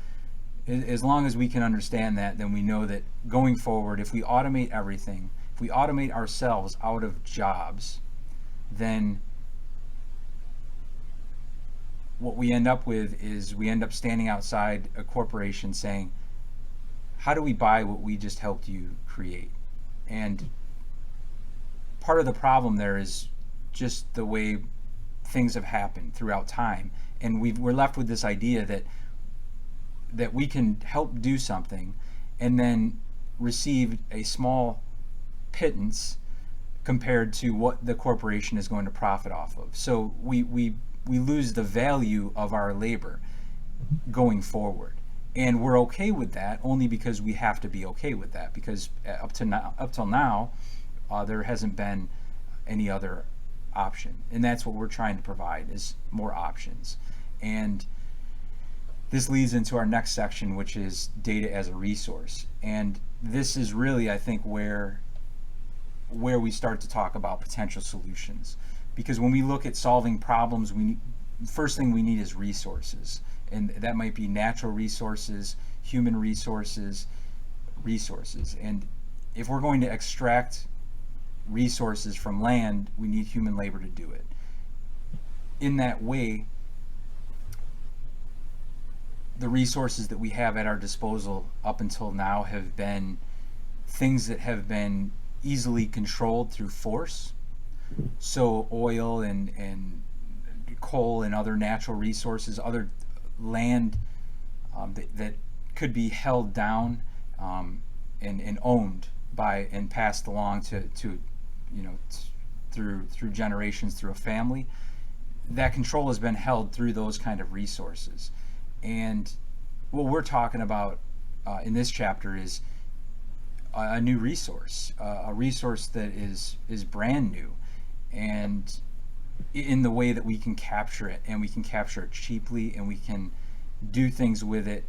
as long as we can understand that, then we know that going forward, if we automate everything, if we automate ourselves out of jobs, then what we end up with is we end up standing outside a corporation saying, how do we buy what we just helped you create? And part of the problem there is just the way things have happened throughout time, and we're left with this idea that we can help do something and then receive a small pittance compared to what the corporation is going to profit off of. So we lose the value of our labor going forward. And we're okay with that only because we have to be okay with that, because up till now, there hasn't been any other option, and that's what we're trying to provide, is more options. And this leads into our next section, which is data as a resource. And this is really, I think, where we start to talk about potential solutions, because when we look at solving problems, first thing we need is resources, and that might be natural resources, human resources. And if we're going to extract resources from land, we need human labor to do it. In that way, the resources that we have at our disposal up until now have been things that have been easily controlled through force. So oil and coal and other natural resources, other land that could be held down and owned by and passed along to through generations, through a family. That control has been held through those kind of resources. And what we're talking about in this chapter is a new resource, a resource that is brand new, and in the way that we can capture it, and we can capture it cheaply, and we can do things with it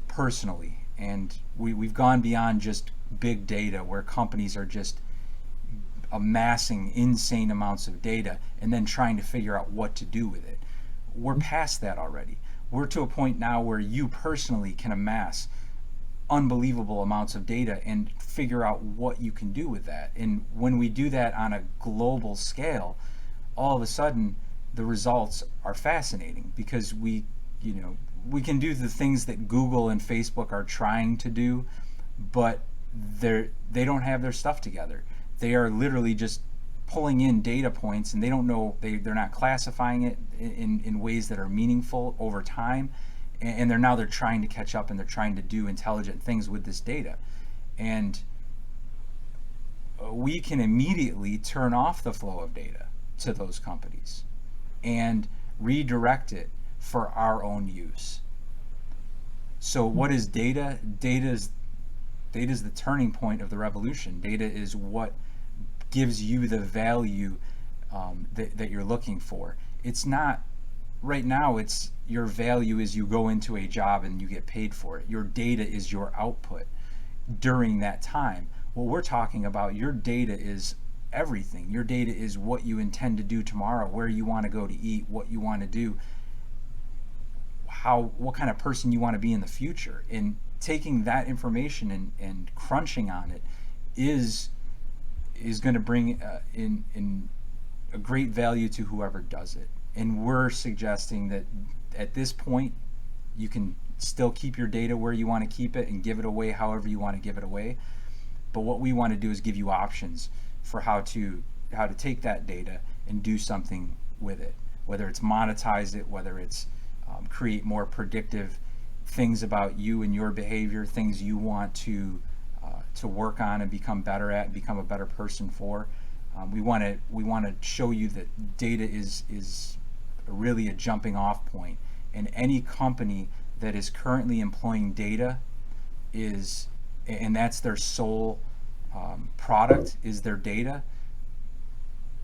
personally. And we've gone beyond just big data, where companies are just amassing insane amounts of data and then trying to figure out what to do with it. We're past that already. We're to a point now where you personally can amass unbelievable amounts of data and figure out what you can do with that. And when we do that on a global scale, all of a sudden the results are fascinating, because we can do the things that Google and Facebook are trying to do, but they don't have their stuff together. They are literally just pulling in data points, and they don't know, they're not classifying it in ways that are meaningful over time, and they're trying to catch up, and they're trying to do intelligent things with this data. And we can immediately turn off the flow of data to those companies and redirect it for our own use. So what is data? Data is the turning point of the revolution. Data is what gives you the value that you're looking for. It's not, right now, it's your value is you go into a job and you get paid for it. Your data is your output during that time. What we're talking about, your data is everything. Your data is what you intend to do tomorrow, where you want to go to eat, what you want to do, what kind of person you want to be in the future. And taking that information and crunching on it is going to bring in a great value to whoever does it. And we're suggesting that at this point, you can still keep your data where you want to keep it and give it away however you want to give it away. But what we want to do is give you options for how to take that data and do something with it, whether it's monetize it, whether it's create more predictive things about you and your behavior, things you want to work on and become better at, and become a better person for. We want to show you that data is really a jumping off point, and any company that is currently employing data and that's their sole product, is their data,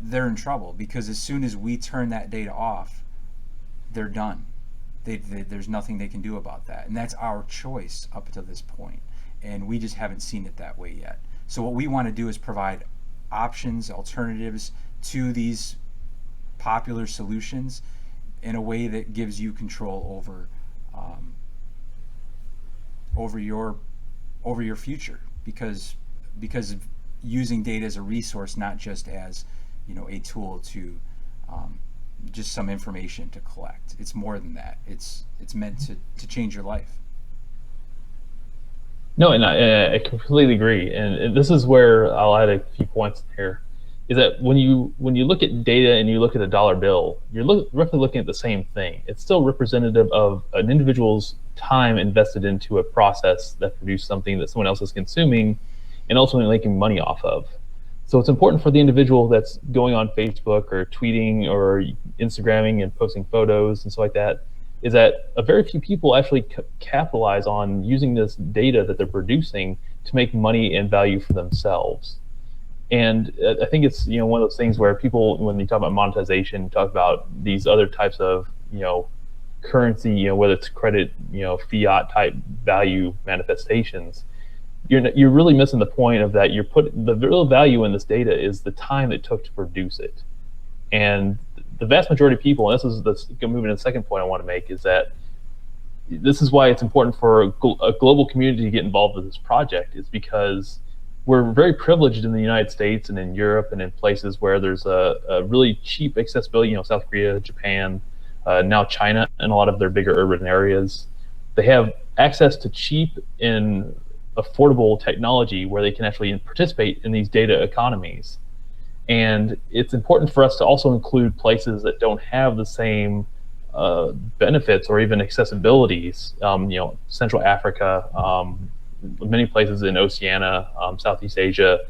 they're in trouble, because as soon as we turn that data off, they're done. There's nothing they can do about that, and that's our choice up to this point, and we just haven't seen it that way yet. So what we want to do is provide options, alternatives to these popular solutions in a way that gives you control over your future, because of using data as a resource, not just as a tool to just some information to collect. It's more than that. It's meant to change your life. No, and I completely agree. And this is where I'll add a few points here. Is that when you look at data and you look at a dollar bill, you're roughly looking at the same thing. It's still representative of an individual's time invested into a process that produced something that someone else is consuming and ultimately making money off of. So it's important for the individual that's going on Facebook or tweeting or Instagramming and posting photos and stuff like that, is that a very few people actually capitalize on using this data that they're producing to make money and value for themselves. And I think it's one of those things where people, when they talk about monetization, talk about these other types of currency, whether it's credit, fiat type value manifestations. You're really missing the point of that. The real value in this data is the time it took to produce it. And the vast majority of people, and this is moving to the second point I want to make, is that this is why it's important for a global community to get involved with this project, is because we're very privileged in the United States and in Europe and in places where there's a really cheap accessibility, South Korea, Japan, now China, and a lot of their bigger urban areas. They have access to cheap and affordable technology where they can actually participate in these data economies. And it's important for us to also include places that don't have the same benefits or even accessibilities. Central Africa, many places in Oceania, Southeast Asia,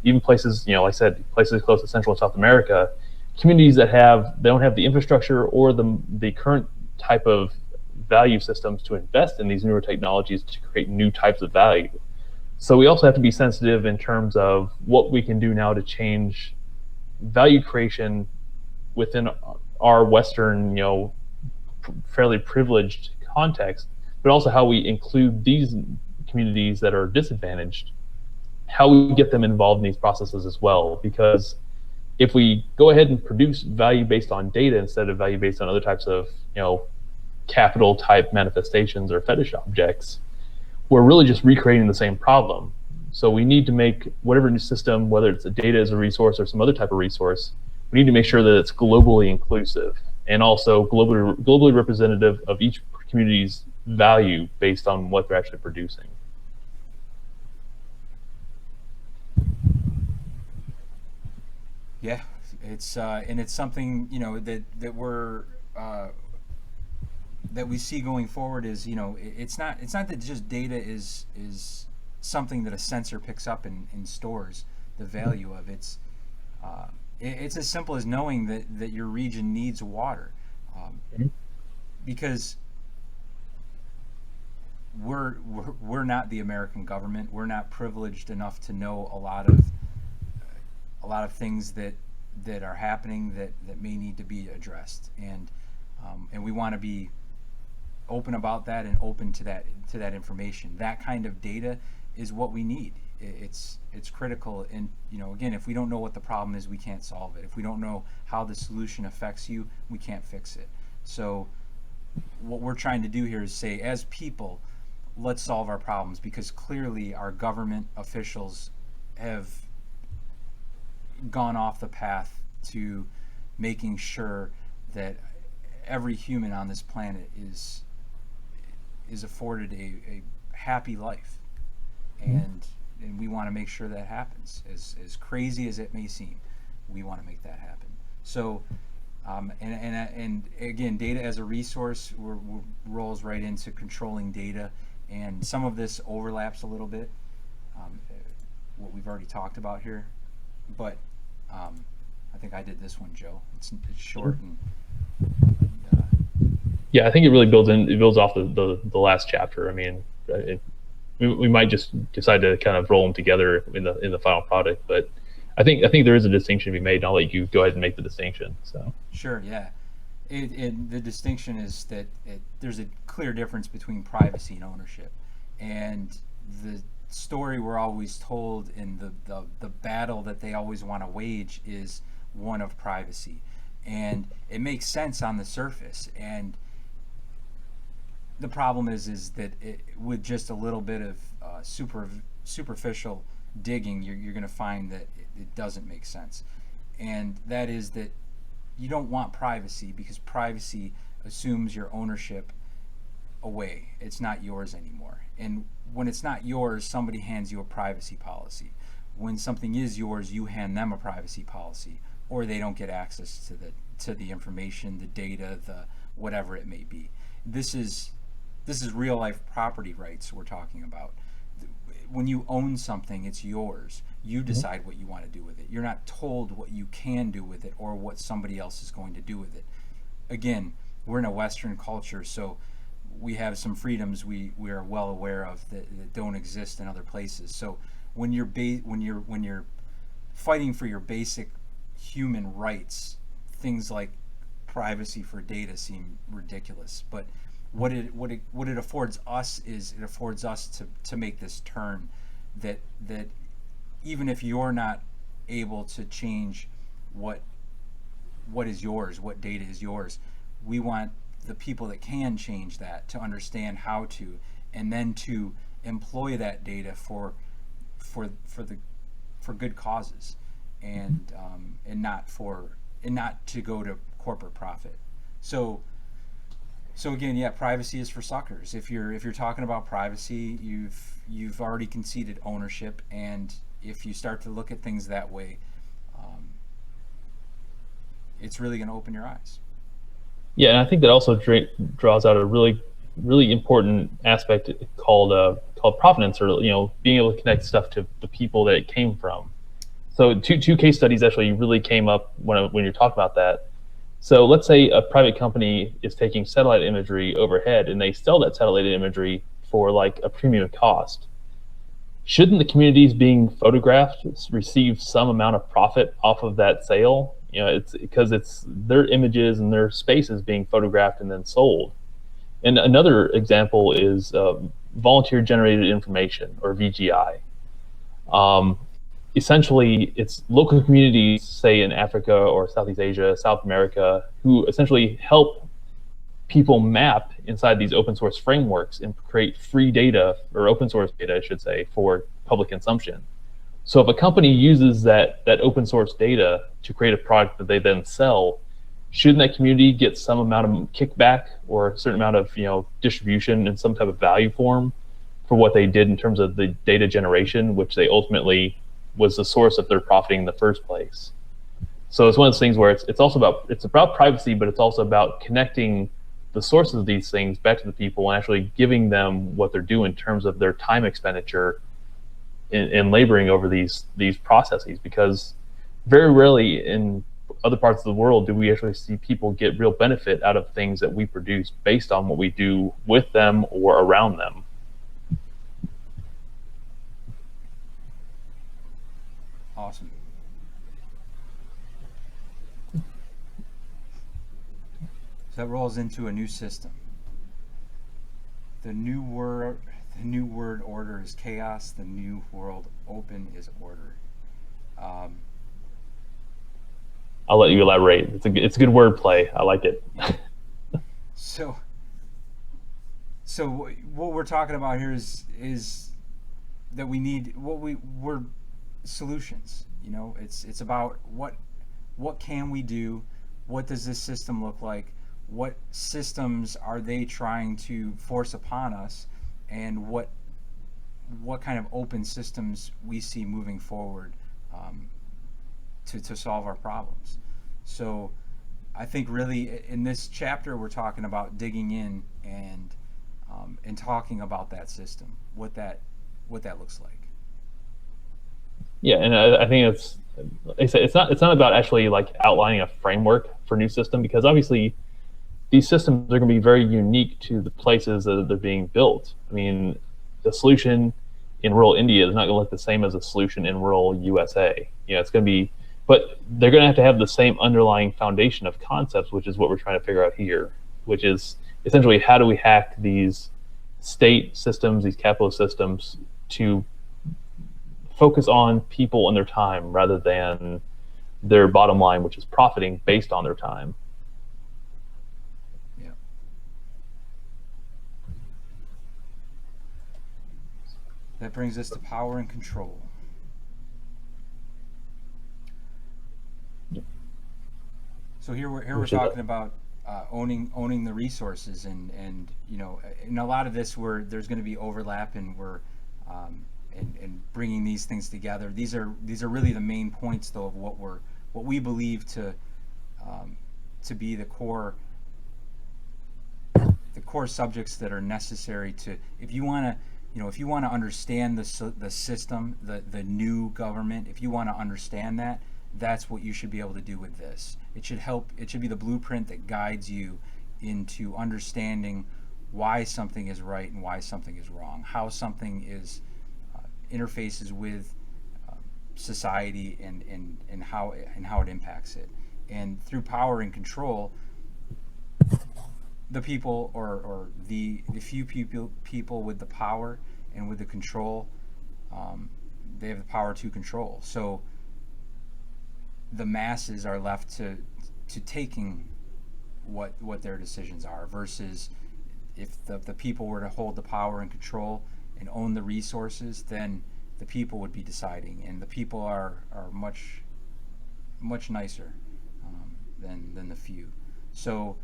even places, like I said, places close to Central and South America, communities that they don't have the infrastructure or the current type of value systems to invest in these newer technologies to create new types of value. So we also have to be sensitive in terms of what we can do now to change value creation within our Western, fairly privileged context, but also how we include these communities that are disadvantaged, how we get them involved in these processes as well. Because if we go ahead and produce value based on data instead of value based on other types of, capital type manifestations or fetish objects, we're really just recreating the same problem. So we need to make whatever new system, whether it's a data as a resource or some other type of resource, we need to make sure that it's globally inclusive and also globally representative of each community's value based on what they're actually producing. Yeah, it's and it's something, uh, that we see going forward. Is, it's not that just data is something that a sensor picks up and stores the value of. Uh, it's as simple as knowing that your region needs water, um, because we're not the American government. We're not privileged enough to know a lot of things that are happening that may need to be addressed, and we want to be open about that and open to that information. That kind of data is what we need. It's critical, and again, if we don't know what the problem is, we can't solve it. If we don't know how the solution affects you, we can't fix it. So what we're trying to do here is say, as people, let's solve our problems, because clearly our government officials have gone off the path to making sure that every human on this planet is afforded a happy life, and we want to make sure that happens. As crazy as it may seem, we want to make that happen. So, and again, data as a resource rolls right into controlling data, and some of this overlaps a little bit, what we've already talked about here, but I think I did this one, Joe. It's short and Yeah, I think it really builds off the last chapter. I mean, we might just decide to kind of roll them together in the final product, but I think there is a distinction to be made, and I'll let you go ahead and make the distinction. So sure, yeah. The distinction is that there's a clear difference between privacy and ownership, and the story we're always told, in the battle that they always want to wage, is one of privacy, and it makes sense on the surface. And the problem is that with just a little bit of superficial digging, you're going to find that it doesn't make sense, and that is that you don't want privacy, because privacy assumes your ownership away. It's not yours anymore. And when it's not yours, somebody hands you a privacy policy. When something is yours, you hand them a privacy policy, or they don't get access to the information, the data, the whatever it may be. This is real life property rights we're talking about. When you own something, it's yours. You decide what you want to do with it. You're not told what you can do with it or what somebody else is going to do with it. Again, we're in a Western culture, so we have some freedoms we are well aware of that don't exist in other places. So when you're fighting for your basic human rights, things like privacy for data seem ridiculous. But what it affords us is, it affords us to make this turn, that even if you're not able to change what is yours, what data is yours, we want the people that can change that to understand how to, and then to employ that data for good causes, and not to go to corporate profit. So again, yeah, privacy is for suckers. If you're talking about privacy, you've already conceded ownership, and if you start to look at things that way, it's really going to open your eyes. yeah, and I think that also draws out a really important aspect called provenance, or being able to connect stuff to the people that it came from. So two case studies actually really came up when you're talking about that. So let's say a private company is taking satellite imagery overhead, and they sell that satellite imagery for like a premium cost. Shouldn't the communities being photographed receive some amount of profit off of that sale? It's because it's their images and their spaces being photographed and then sold. And another example is volunteer generated information, or VGI. Um, Essentially, it's local communities, say in Africa or Southeast Asia, South America, who essentially help people map inside these open source frameworks and create free data, or open source data, I should say, for public consumption. So if a company uses that open source data to create a product that they then sell, shouldn't that community get some amount of kickback or a certain amount of distribution in some type of value form for what they did in terms of the data generation, which they ultimately was the source of their profiting in the first place? So it's one of those things where it's about privacy, but it's also about connecting the sources of these things back to the people and actually giving them what they're due in terms of their time expenditure in laboring over these processes. Because very rarely in other parts of the world do we actually see people get real benefit out of things that we produce based on what we do with them or around them. Awesome. So that rolls into a new system. The new word order is chaos. The new world open is order. Um, I'll let you elaborate. It's a good wordplay. I like it. so so what we're talking about here is that we're solutions. It's about what can we do, what does this system look like, what systems are they trying to force upon us, and what kind of open systems we see moving forward, to solve our problems. So I think really in this chapter we're talking about digging in and talking about that system, what that looks like. Yeah, and I think it's not about actually like outlining a framework for a new system, because obviously these systems are going to be very unique to the places that they're being built. I mean, the solution in rural India is not going to look the same as a solution in rural USA. It's going to be, but they're going to have the same underlying foundation of concepts, which is what we're trying to figure out here, which is essentially how do we hack these state systems, these capitalist systems, to focus on people and their time rather than their bottom line, which is profiting based on their time. Yeah. That brings us to power and control. So here we're talking about owning the resources, and in a lot of this where there's going to be overlap, and we're and bringing these things together. These are really the main points, though, of what we believe to be the core subjects that are necessary to, if you want to understand the system, the new government, if you want to understand that, that's what you should be able to do with this. It should be the blueprint that guides you into understanding why something is right and why something is wrong, how something is interfaces with society, and how it impacts it. And through power and control, the people, or the few people with the power and with the control, they have the power to control. So the masses are left to taking what their decisions are, versus if the people were to hold the power and control and own the resources, then the people would be deciding, and the people are much nicer than the few. So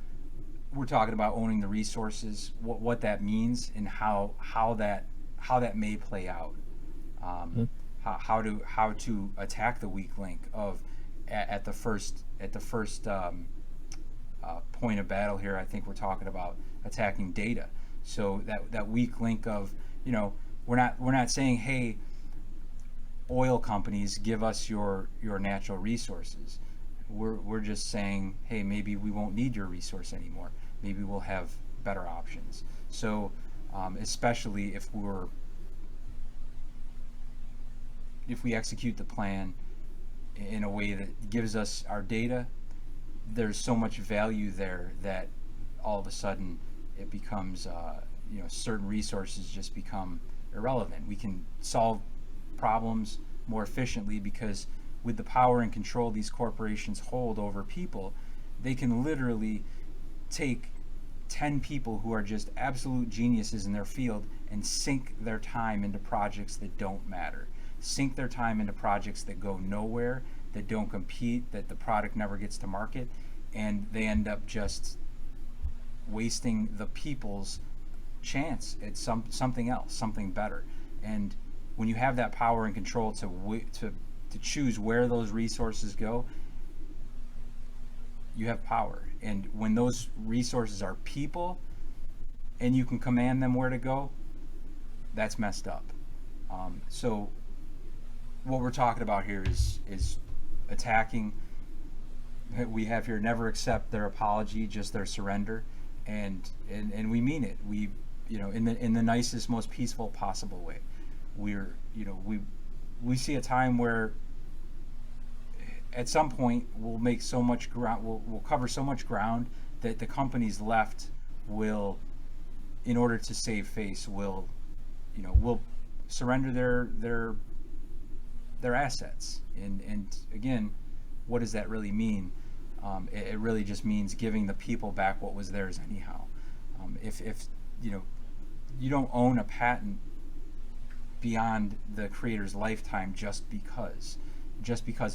we're talking about owning the resources, what that means, and how that may play out. How to attack the weak link of at the first point of battle here. I think we're talking about attacking data. So that weak link of, we're not saying, hey, oil companies, give us your natural resources. We're just saying, hey, maybe we won't need your resource anymore. Maybe we'll have better options. So especially if we execute the plan in a way that gives us our data, there's so much value there that all of a sudden it becomes, certain resources just become irrelevant. We can solve problems more efficiently because with the power and control these corporations hold over people, they can literally take 10 people who are just absolute geniuses in their field and sink their time into projects that don't matter, sink their time into projects that go nowhere, that don't compete, that the product never gets to market, and they end up just wasting the people's chance at something else, something better. And when you have that power and control to choose where those resources go, you have power. And when those resources are people and you can command them where to go, that's messed up. So what we're talking about here is attacking. We have here never accept their apology, just their surrender, and we mean it. We, in the nicest, most peaceful possible way. We're, we see a time where at some point we'll make so much ground, we'll cover so much ground that the companies left will, in order to save face, will surrender their assets. And again, what does that really mean? It really just means giving the people back what was theirs anyhow. If you don't own a patent beyond the creator's lifetime just because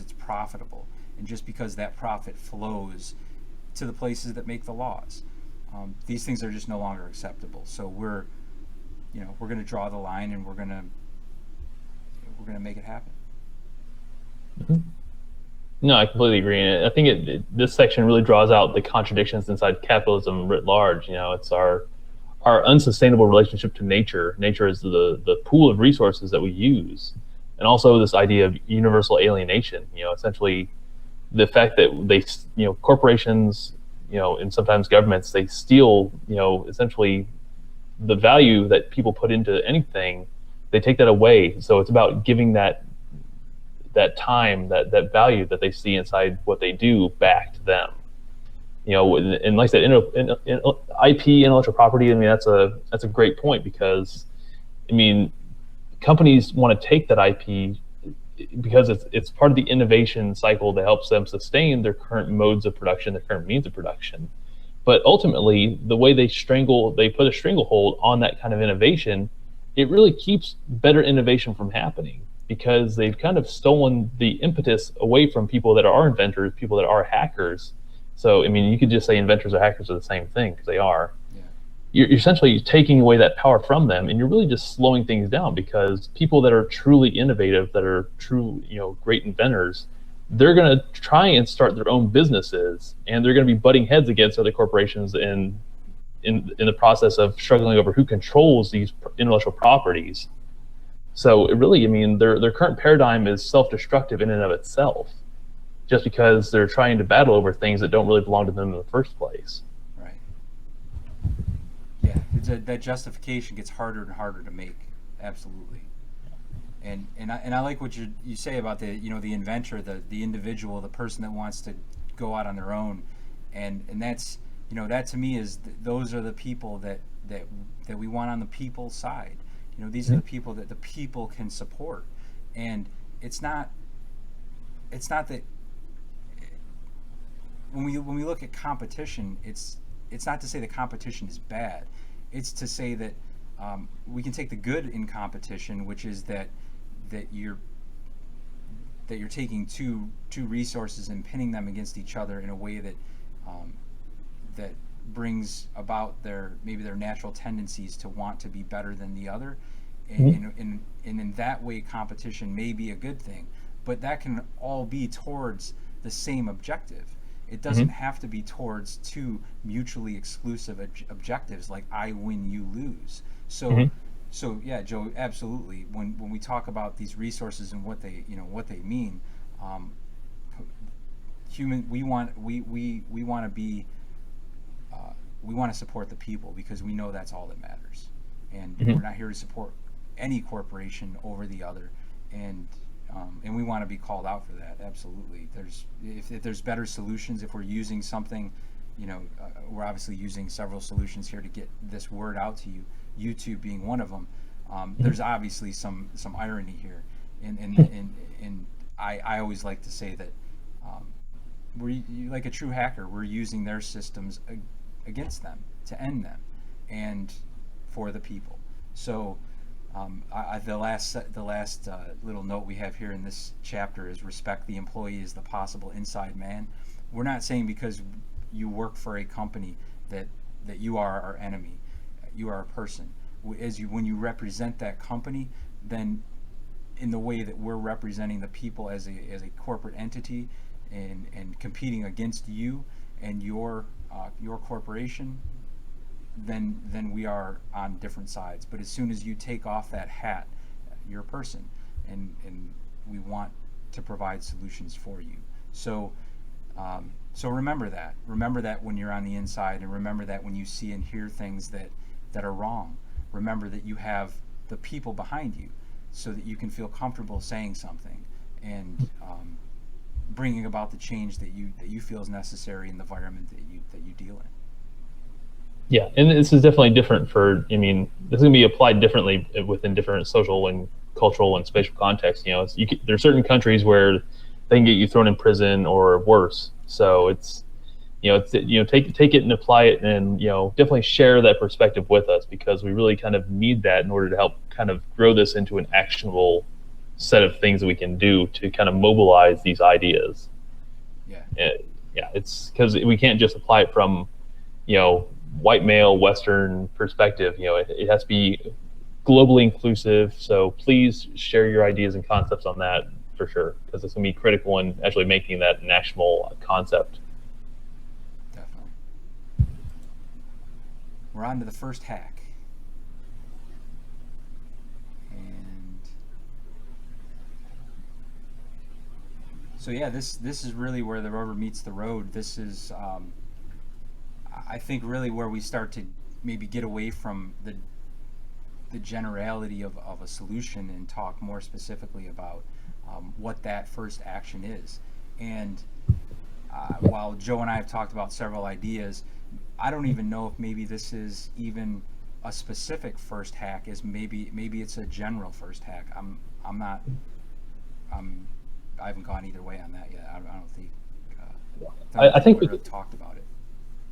it's profitable, and just because that profit flows to the places that make the laws. These things are just no longer acceptable. So we're going to draw the line, and we're going to make it happen. Mm-hmm. No, I completely agree. And I think this section really draws out the contradictions inside capitalism writ large. It's our unsustainable relationship to nature. Nature is the pool of resources that we use, and also this idea of universal alienation. Essentially, the fact that corporations, and sometimes governments, they steal, essentially the value that people put into anything. They take that away. So it's about giving that time, that value that they see inside what they do back to them. And like I said, IP, intellectual property. I mean, that's a great point, because companies want to take that IP because it's part of the innovation cycle that helps them sustain their current modes of production, their current means of production. But ultimately, the way they put a stranglehold on that kind of innovation, it really keeps better innovation from happening, because they've kind of stolen the impetus away from people that are inventors, people that are hackers. So, you could just say inventors or hackers are the same thing, because they are. Yeah. You're essentially taking away that power from them, and you're really just slowing things down, because people that are truly innovative, that are true, great inventors, they're going to try and start their own businesses, and they're going to be butting heads against other corporations in the process of struggling over who controls these intellectual properties. So it really, their current paradigm is self-destructive in and of itself, just because they're trying to battle over things that don't really belong to them in the first place. Right. Yeah, that justification gets harder and harder to make. Absolutely. And I like what you say about the inventor, the individual, the person that wants to go out on their own, and that's that to me is those are the people that we want on the people's side. These are the people that the people can support. And it's not that when we look at competition, it's not to say that competition is bad. It's to say that we can take the good in competition, which is that you're taking two resources and pinning them against each other in a way that that brings about maybe their natural tendencies to want to be better than the other, and in that way competition may be a good thing, but that can all be towards the same objective. It doesn't have to be towards two mutually exclusive objectives like I win, you lose. So yeah, Joe, absolutely. When we talk about these resources and what they mean, we want to be we want to support the people, because we know that's all that matters, and we're not here to support any corporation over the other, and we want to be called out for that. Absolutely. If there's better solutions, if we're using something, we're obviously using several solutions here to get this word out to you, YouTube being one of them. There's obviously some irony here, and I always like to say that we're like a true hacker. We're using their systems against them, end them, and for the people. So the last little note we have here in this chapter is respect the employee as the possible inside man. We're not saying because you work for a company that you are our enemy. You are a person. When you represent that company, then in the way that we're representing the people as a corporate entity, and competing against you and your corporation, then we are on different sides. But as soon as you take off that hat, you're a person, and we want to provide solutions for you. So so remember that. Remember that when you're on the inside, and remember that when you see and hear things that are wrong. Remember that you have the people behind you, so that you can feel comfortable saying something, and bringing about the change that you feel is necessary in the environment that you deal in. Yeah, and this is definitely different for. I mean, this is going to be applied differently within different social and cultural and spatial contexts. You know, there are certain countries where they can get you thrown in prison or worse. So take it and apply it, and definitely share that perspective with us, because we really kind of need that in order to help kind of grow this into an actionable set of things that we can do to kind of mobilize these ideas. Yeah. Yeah, it's because we can't just apply it from white male Western perspective. It has to be globally inclusive. So please share your ideas and concepts on that for sure, because it's going to be critical in actually making that an actionable concept. Definitely. We're on to the first hack. And so yeah, this is really where the rubber meets the road. This is I think really where we start to maybe get away from the generality of a solution, and talk more specifically about what that first action is. And while Joe and I have talked about several ideas, I don't even know if maybe this is even a specific first hack. Is maybe it's a general first hack. I'm not. I haven't gone either way on that yet. I don't think. I think we really talked about it.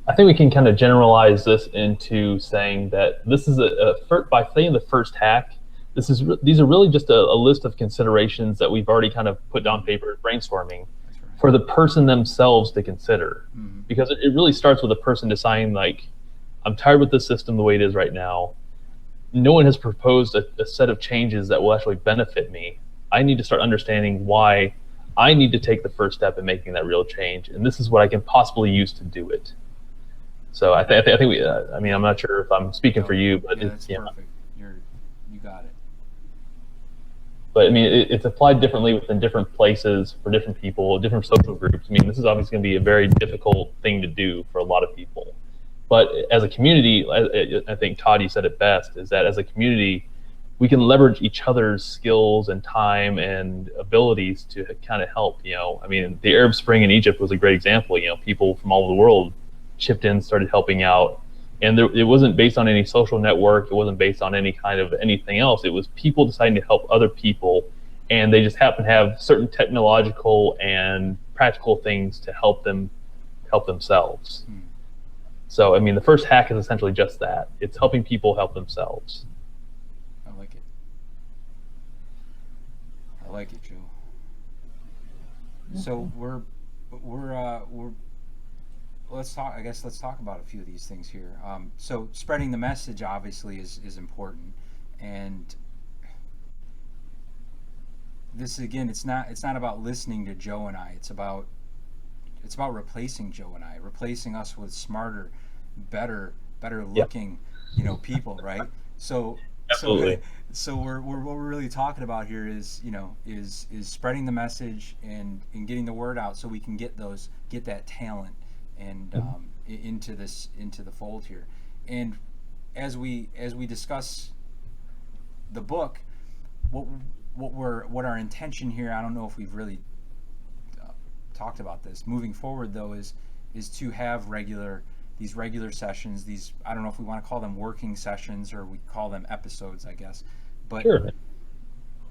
I think we can kind of generalize this into saying that this is by saying the first hack, these are really just a list of considerations that we've already kind of put down paper brainstorming for the person themselves to consider. Mm-hmm. Because it really starts with a person deciding, like, I'm tired with the system the way it is right now. No one has proposed a set of changes that will actually benefit me. I need to start understanding why I need to take the first step in making that real change, and this is what I can possibly use to do it. So I think we. I mean, I'm not sure if I'm speaking for you, but that's perfect. You got it. But I mean, it's applied differently within different places for different people, different social groups. I mean, this is obviously going to be a very difficult thing to do for a lot of people. But as a community, I think Todd, you said it best, is that as a community, we can leverage each other's skills and time and abilities to kind of help. I mean, the Arab Spring in Egypt was a great example. People from all over the world chipped in, started helping out. And it wasn't based on any social network. It wasn't based on any kind of anything else. It was people deciding to help other people. And they just happen to have certain technological and practical things to help themselves. Hmm. So, I mean, the first hack is essentially just that. It's helping people help themselves. I like it. I like it, Joe. So we're let's talk. I guess let's talk about a few of these things here. So spreading the message obviously is important, and this again, it's not about listening to Joe and I. It's about replacing Joe and I, replacing us with smarter, better looking, people, right? So Absolutely. so what we're really talking about here is spreading the message and getting the word out, so we can get that talent and into the fold here. And as we discuss the book, what our intention here, I don't know if we've really talked about this moving forward, though, is to have these regular sessions. These, I don't know if we want to call them working sessions, or we call them episodes, I guess, but Sure.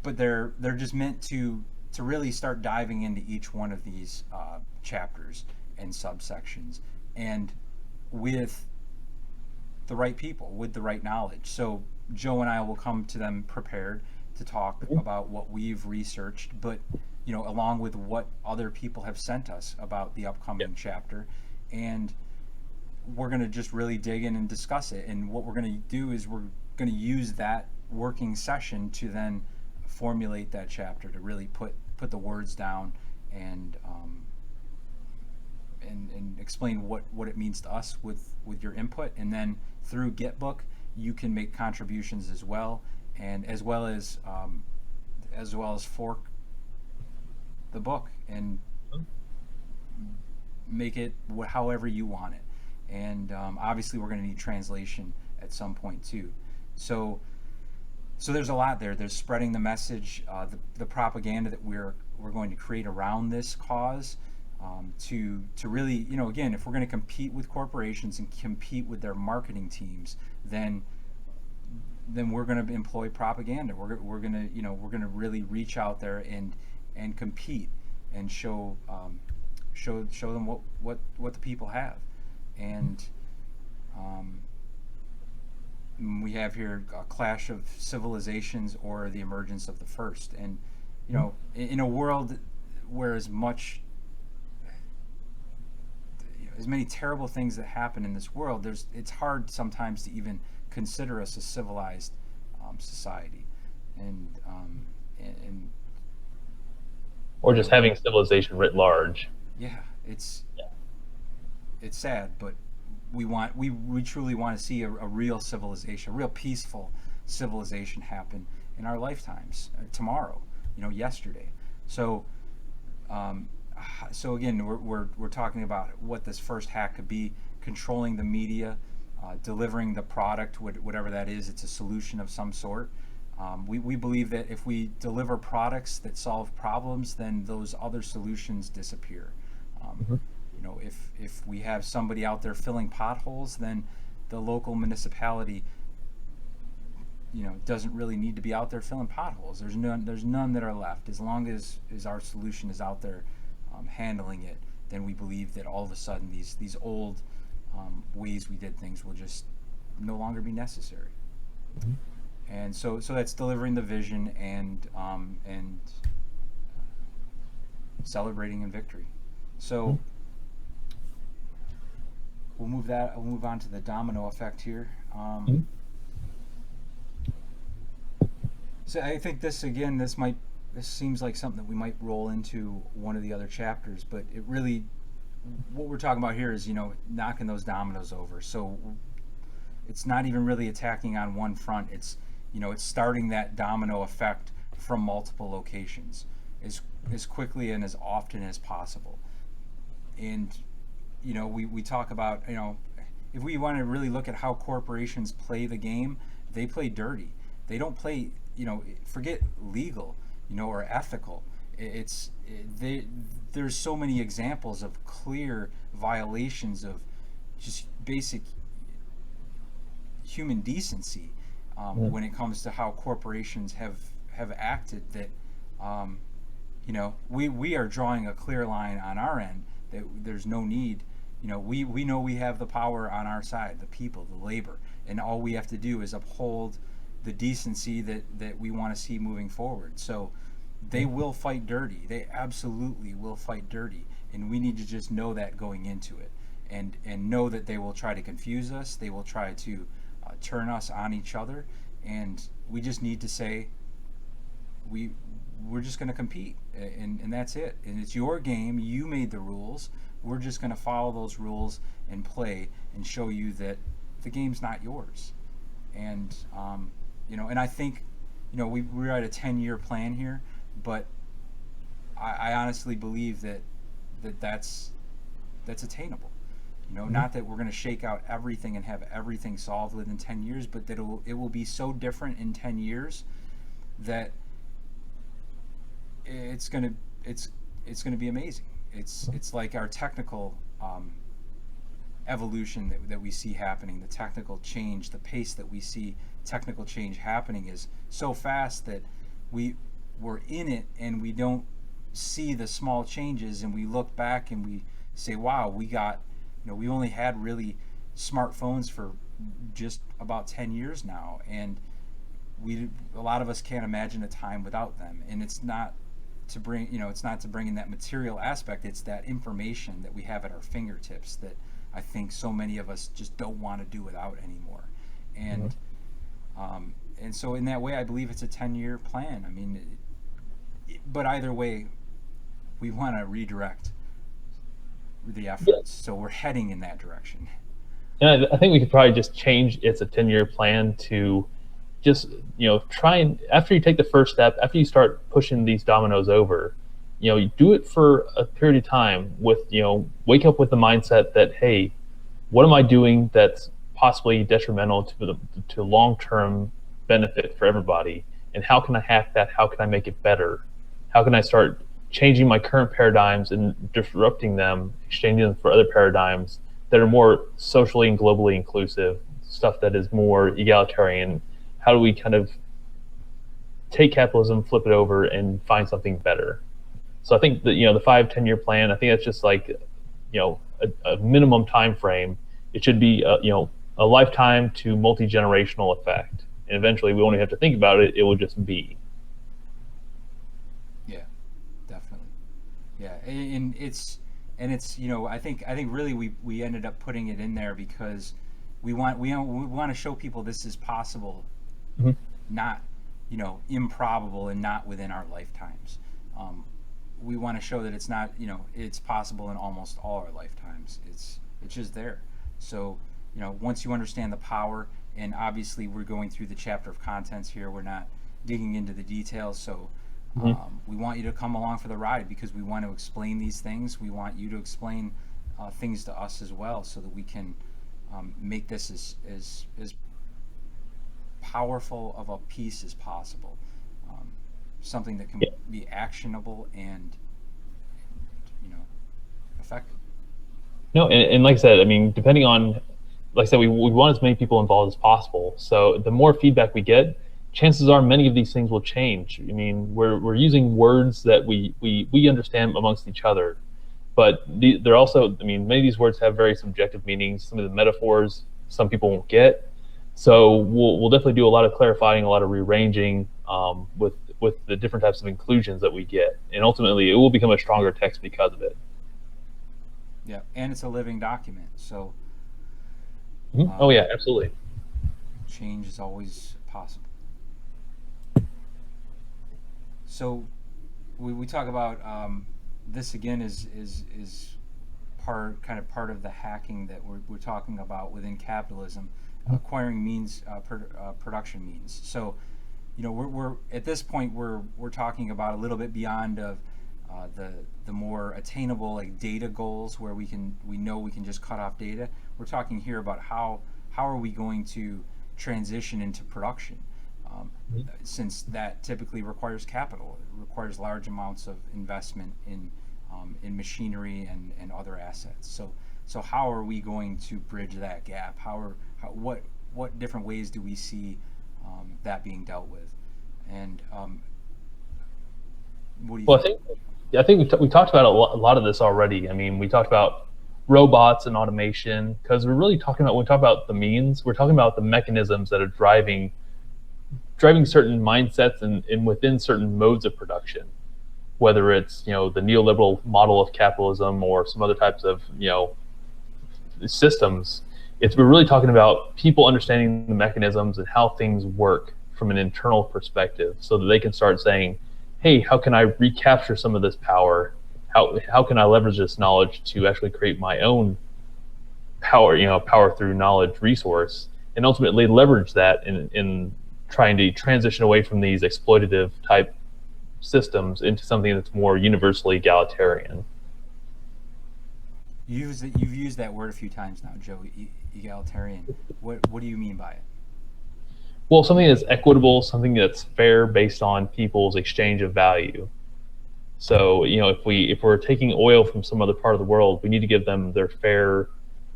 but they're just meant to really start diving into each one of these chapters and subsections, and with the right people with the right knowledge. So Joe and I will come to them prepared to talk Mhm. about what we've researched, but along with what other people have sent us about the Yeah. upcoming chapter, and we're going to just really dig in and discuss it. And what we're going to do is we're going to use that working session to then formulate that chapter, to really put the words down, and and explain what it means to us with your input. And then through Getbook, you can make contributions as well, and as well as fork the book and make it however you want it. And obviously, we're going to need translation at some point too. So so there's a lot there. There's spreading the message, the propaganda that we're going to create around this cause, to really, again, if we're going to compete with corporations and compete with their marketing teams, then we're going to employ propaganda. We're going to we're going to really reach out there and compete and show them what the people have. And um, we have here a clash of civilizations or the emergence of the first. And in a world where as many terrible things that happen in this world, it's hard sometimes to even consider us a civilized society. And, and Or you just know having civilization writ large. yeah, it's Yeah. it's sad, but we truly want to see a real civilization, a real peaceful civilization happen in our lifetimes, tomorrow, yesterday. So um, so again, we're talking about what this first hack could be: controlling the media, delivering the product, whatever that is. It's a solution of some sort. We believe that if we deliver products that solve problems, then those other solutions disappear. Um, Mhm. if we have somebody out there filling potholes, then the local municipality, doesn't really need to be out there filling potholes. There's none that are left. As long as our solution is out there, handling it, then we believe that all of a sudden these old ways we did things will just no longer be necessary. Mhm. And so that's delivering the vision, and celebrating in victory. Mhm. So we'll move on to the domino effect here. Mhm. So I think this seems like something that we might roll into one of the other chapters, but it really, what we're talking about here is, knocking those dominoes over. So it's not even really attacking on one front. It's starting that domino effect from multiple locations as quickly and as often as possible. And we talk about, if we want to really look at how corporations play the game, they play dirty. They don't play, forget legal, or ethical. It's they There's so many examples of clear violations of just basic human decency, Mhm. when it comes to how corporations have acted, that um, we are drawing a clear line on our end, that there's no need. We know we have the power on our side, the people, the labor, and all we have to do is uphold the decency that we want to see moving forward. So they will fight dirty. They absolutely will fight dirty, and we need to just know that going into it, and know that they will try to confuse us. They will try to turn us on each other, and we just need to say, we we're just going to compete, and that's it. And it's your game. You made the rules. We're just going to follow those rules and play and show you that the game's not yours. And and I think, we're at a 10-year plan here, but I honestly believe that's attainable. Mhm. Not that we're going to shake out everything and have everything solved within 10 years, but that it will be so different in 10 years that it's going to it's going to be amazing. It's like our technical evolution that we see happening, the technical change, the pace that we see technical change happening is so fast that we we're in it and we don't see the small changes, and we look back and we say, wow, we only had really smartphones for just about 10 years now, and a lot of us can't imagine a time without them. And it's not to bring, it's not to bring in that material aspect. It's that information that we have at our fingertips that I think so many of us just don't want to do without anymore. Mhm. And so in that way, I believe it's a 10-year plan. I mean, but either way, we want to redirect the Yeah. efforts, so we're heading in that direction. And I think we could probably just change it's a 10-year plan to just, try and after you take the first step, after you start pushing these dominoes over, you do it for a period of time with, wake up with the mindset that, hey, what am I doing that's possibly detrimental to long-term benefit for everybody, and how can I hack that? How can I make it better? How can I start changing my current paradigms and disrupting them, exchanging them for other paradigms that are more socially and globally inclusive, stuff that is more egalitarian? How do we kind of take capitalism, flip it over, and find something better? So I think that, the 5-10 year plan, I think that's just like, a minimum time frame. It should be a lifetime to multi-generational effect, and eventually we only have to think about it. It will just be. Yeah, definitely. Yeah, and it's I think really we ended up putting it in there because we want to show people this is possible, Mhm. not improbable, and not within our lifetimes. Um, we want to show that it's not, it's possible in almost all our lifetimes. It's just there. So once you understand the power, and obviously we're going through the chapter of contents here, we're not digging into the details. So Mhm. we want you to come along for the ride because we want to explain these things. We want you to explain things to us as well, so that we can make this as powerful of a piece as possible. Um, Something that can Yeah. be actionable and effective. No, and like I said, I mean, depending on, like I said, we want as many people involved as possible. So the more feedback we get, chances are many of these things will change. I mean, we're using words that we understand amongst each other, but they're also, I mean, many of these words have very subjective meanings. Some of the metaphors some people won't get. So we'll definitely do a lot of clarifying, a lot of rearranging, with the different types of inclusions that we get, and ultimately it will become a stronger text because of it. Yeah, and it's a living document, so Mhm. Oh um, yeah, absolutely. change is always possible. So we talk about this again is part of the hacking that we're talking about within capitalism, acquiring means, production means. So we're at this point we're talking about a little bit beyond of the more attainable, like, data goals, where we can just cut off data. We're talking here about how are we going to transition into production, um, Mhm. since that typically requires capital. It requires large amounts of investment in machinery and other assets. So how are we going to bridge that gap? What different ways do we see that being dealt with? And what do you Well, I think? think, yeah, I think we talked about a lot of this already. I mean, we talked about robots and automation because we're really talking about, when we talk about the means, we're talking about the mechanisms that are driving certain mindsets and within certain modes of production, whether it's, the neoliberal model of capitalism or some other types of, systems. We're really talking about people understanding the mechanisms and how things work from an internal perspective, so that they can start saying, "Hey, how can I recapture some of this power? How can I leverage this knowledge to actually create my own power? Power through knowledge resource, and ultimately leverage that in trying to transition away from these exploitative type systems into something that's more universally egalitarian." You've used that word a few times now, Joe. Egalitarian. What do you mean by it? Well, something that's equitable, something that's fair based on people's exchange of value. So, if we're taking oil from some other part of the world, we need to give them their fair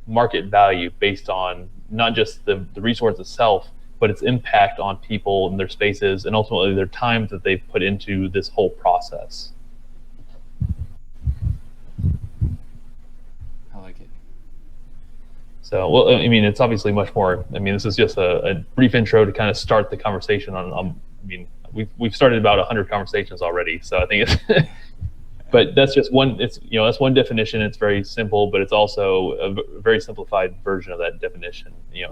market value based on not just the resource itself, but its impact on people and their spaces, and ultimately their time that they've put into this whole process. I like it. So, well, I mean, it's obviously much more. I mean, this is just a brief intro to kind of start the conversation on. I mean, we've started about 100 conversations already, so I think it's. But that's just one. It's that's one definition. It's very simple, but it's also a very simplified version of that definition. Sure.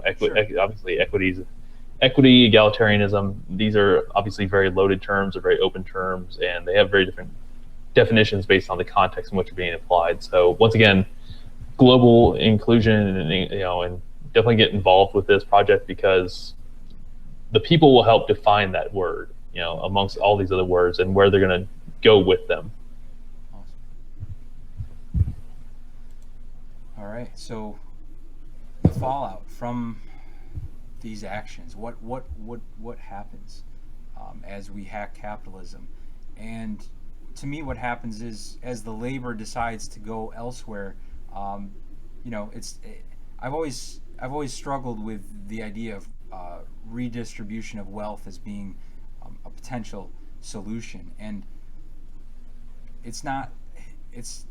Obviously equity, egalitarianism. These are obviously very loaded terms or very open terms, and they have very different definitions based on the context in which they're being applied. So once again, global inclusion, and definitely get involved with this project because the people will help define that word, amongst all these other words and where they're going to go with them. Awesome. All right. So the fallout from these actions, what happens as we hack capitalism? And to me, what happens is as the labor decides to go elsewhere, um, it's I've always struggled with the idea of redistribution of wealth as being a potential solution, and it's not. It's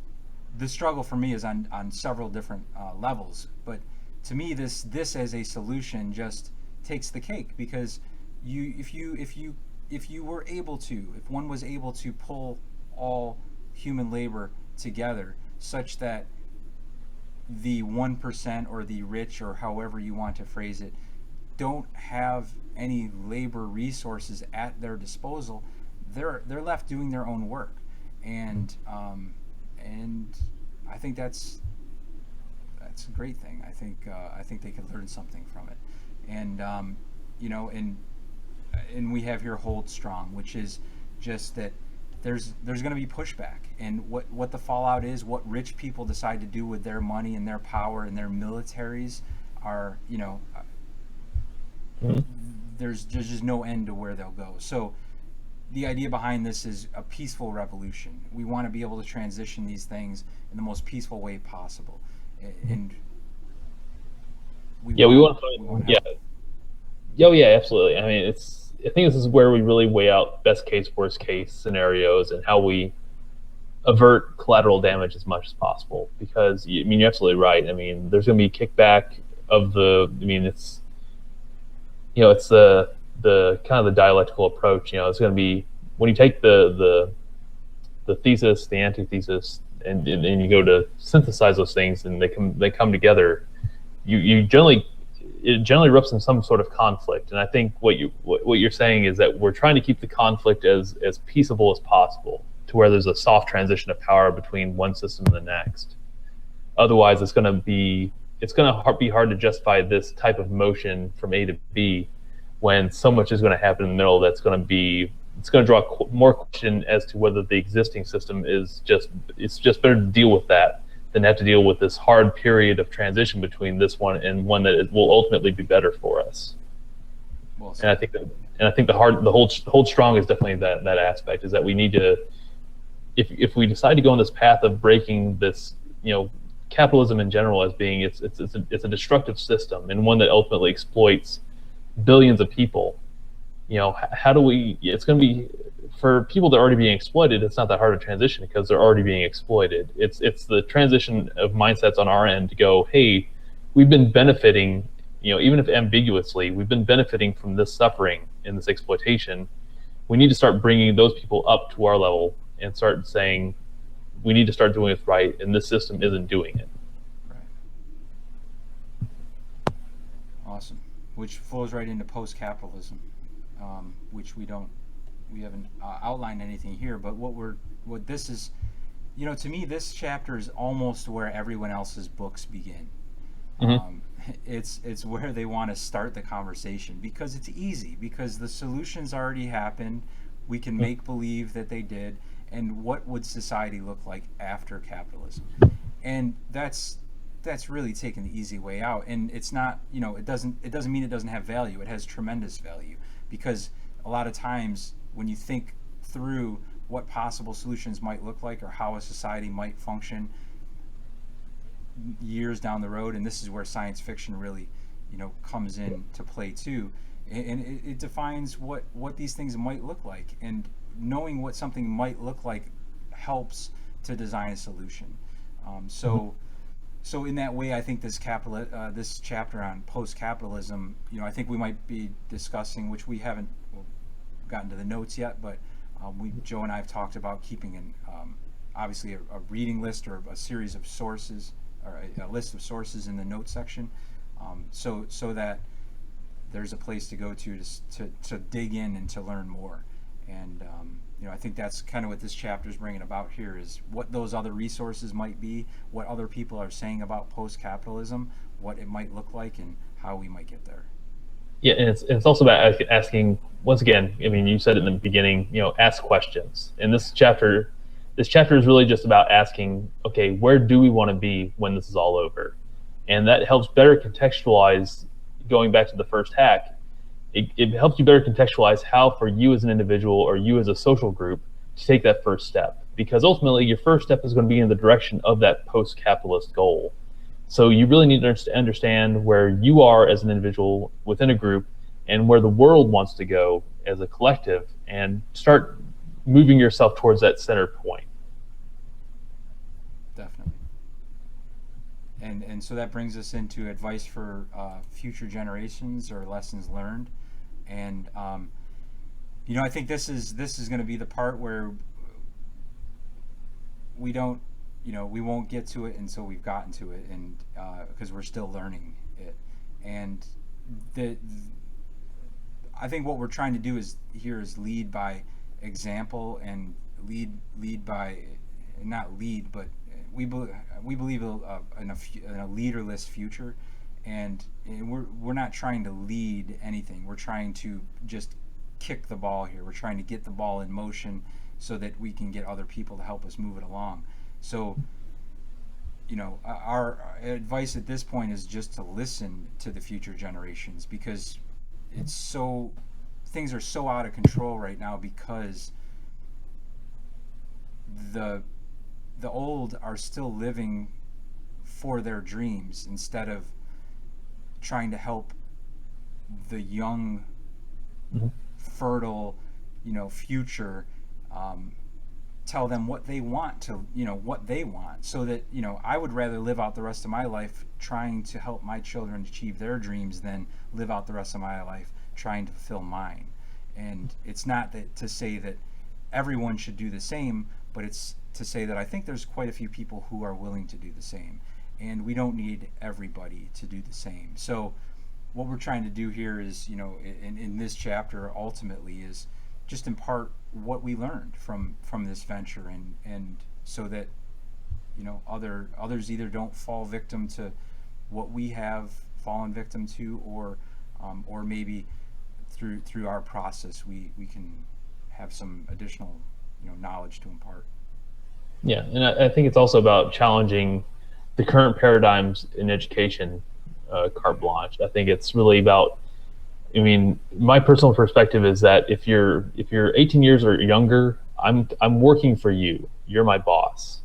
the struggle for me is on several different levels, but to me, this as a solution just takes the cake because if you were able to, if one was able to pull all human labor together such that the 1% or the rich or however you want to phrase it don't have any labor resources at their disposal, they're left doing their own work, and I think that's a great thing. I think they could learn something from it, and you know, and we have here hold strong, which is just that there's going to be pushback, and what the fallout is, what rich people decide to do with their money and their power and their militaries are, Mhm. there's just no end to where they'll go. So the idea behind this is a peaceful revolution. We want to be able to transition these things in the most peaceful way possible, and we Yeah, we want want to we want find. Yeah, help. oh yeah, absolutely. I mean, it's. I think this is where we really weigh out best case, worst case scenarios, and how we avert collateral damage as much as possible. Because I mean, you're absolutely right. I mean, there's going to be kickback of the. I mean, it's the kind of the dialectical approach. It's going to be when you take the thesis, the antithesis, and you go to synthesize those things, and they come together. You generally it generally erupts in some sort of conflict, and I think what you're saying is that we're trying to keep the conflict as peaceable as possible, to where there's a soft transition of power between one system and the next. Otherwise, it's going to be hard to justify this type of motion from A to B when so much is going to happen in the middle that's going to be it's going to draw more question as to whether the existing system is just it's just better to deal with that than have to deal with this hard period of transition between this one and one that it will ultimately be better for us. Well And I said. think that and I think the hold strong is definitely that aspect, is that we need to, if we decide to go on this path of breaking this, capitalism in general as being it's a destructive system and one that ultimately exploits billions of people. How do we? It's going to be for people that are already being exploited. It's not that hard to transition because they're already being exploited. It's the transition of mindsets on our end to go, hey, we've been benefiting. Even if ambiguously, we've been benefiting from this suffering and this exploitation. We need to start bringing those people up to our level and start saying we need to start doing it right, and this system isn't doing it. Right. Awesome. Which flows right into post-capitalism, which we haven't outlined anything here. But what this is, to me, this chapter is almost where everyone else's books begin. Mm-hmm. It's where they want to start the conversation because it's easy, because the solutions already happened. We can make believe that they did, and what would society look like after capitalism? And that's really taking the easy way out. And it's not, it doesn't mean it doesn't have value. It has tremendous value, because a lot of times when you think through what possible solutions might look like or how a society might function years down the road, and this is where science fiction really, comes in to play too, and it defines what these things might look like, and knowing what something might look like helps to design a solution. So so in that way, I think this chapter on post-capitalism, I think we might be discussing, which we haven't gotten to the notes yet, but Joe and I have talked about keeping obviously a reading list or a series of sources, or a list of sources in the notes section, so that there's a place to go to dig in and to learn more. And I think that's kind of what this chapter is bringing about here, is what those other resources might be, what other people are saying about post-capitalism, what it might look like, and how we might get there. Yeah, and it's also about asking, once again. I mean, you said it in the beginning. Ask questions. And this chapter is really just about asking, okay, where do we want to be when this is all over? And that helps better contextualize. Going back to the first hack, it helps you better contextualize how, for you as an individual or you as a social group, to take that first step. Because ultimately, your first step is going to be in the direction of that post-capitalist goal. So you really need to understand where you are as an individual within a group, and where the world wants to go as a collective, and start moving yourself towards that center point. Definitely. And so that brings us into advice for future generations, or lessons learned. And I think this is going to be the part where we don't we won't get to it until we've gotten to it, and because we're still learning it. And the I think what we're trying to do is lead by example, and lead by, not lead, but we believe in a leaderless future. And we're not trying to lead anything. We're trying to just kick the ball here. We're trying to get the ball in motion so that we can get other people to help us move it along. So, our advice at this point is just to listen to the future generations, because it's so things are so out of control right now, because the the old are still living for their dreams, instead of trying to help the young, Mm-hmm. fertile, future, tell them what they want what they want, so that I would rather live out the rest of my life trying to help my children achieve their dreams than live out the rest of my life trying to fulfill mine. And it's not that to say that everyone should do the same, but it's to say that I think there's quite a few people who are willing to do the same, and we don't need everybody to do the same. So what we're trying to do here is, in this chapter, ultimately, is just impart what we learned from this venture, and so that others either don't fall victim to what we have fallen victim to, or maybe through our process we can have some additional knowledge to impart. Yeah, and I think it's also about challenging the current paradigms in education, carte blanche. I think it's really about. I mean, my personal perspective is that if you're 18 years or younger, I'm working for you. You're my boss,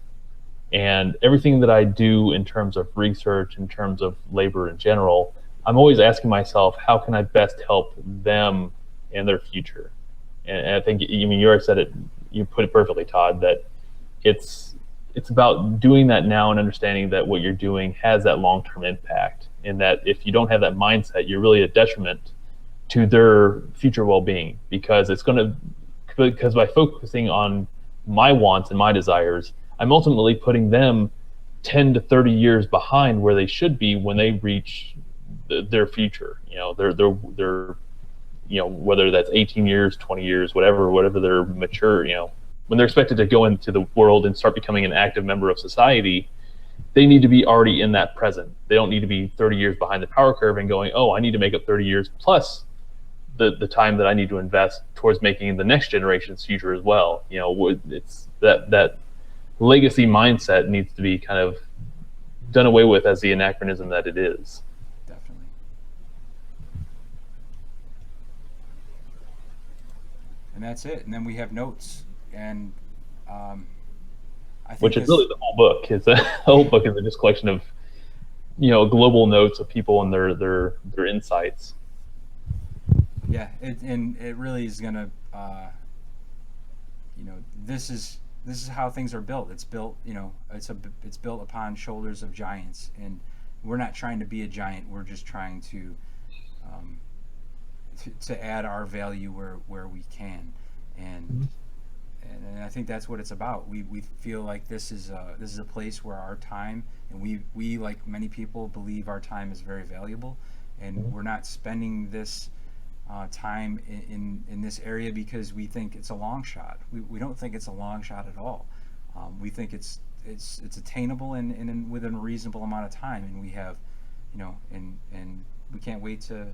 and everything that I do in terms of research, in terms of labor in general, I'm always asking myself, how can I best help them and their future? And I think, I mean, you already said it. You put it perfectly, Todd. That it's it's about doing that now, and understanding that what you're doing has that long-term impact, and that if you don't have that mindset, you're really a detriment to their future well-being, because by focusing on my wants and my desires, I'm ultimately putting them 10 to 30 years behind where they should be when they reach their future. Whether that's 18 years, 20 years, whatever they're mature, when they're expected to go into the world and start becoming an active member of society, they need to be already in that present. They don't need to be 30 years behind the power curve and going, oh, I need to make up 30 years plus the time that I need to invest towards making the next generation's future as well. It's that legacy mindset needs to be kind of done away with as the anachronism that it is. Definitely. And that's it. And then we have notes, and I think Which is this. really the whole book. The whole book is just a collection of global notes of people and their insights. Yeah, and it really is gonna. This is this is how things are built. It's built, it's built upon shoulders of giants, and we're not trying to be a giant. We're just trying um, to add our value where we can, and Mhm. and I think that's what it's about. We feel like this is a place where our time, and we like many people believe our time is very valuable, and Mhm. we're not spending this time in this area because we think it's a long shot. We don't think it's a long shot at all. We think it's attainable and within a reasonable amount of time, and we have, and we can't wait to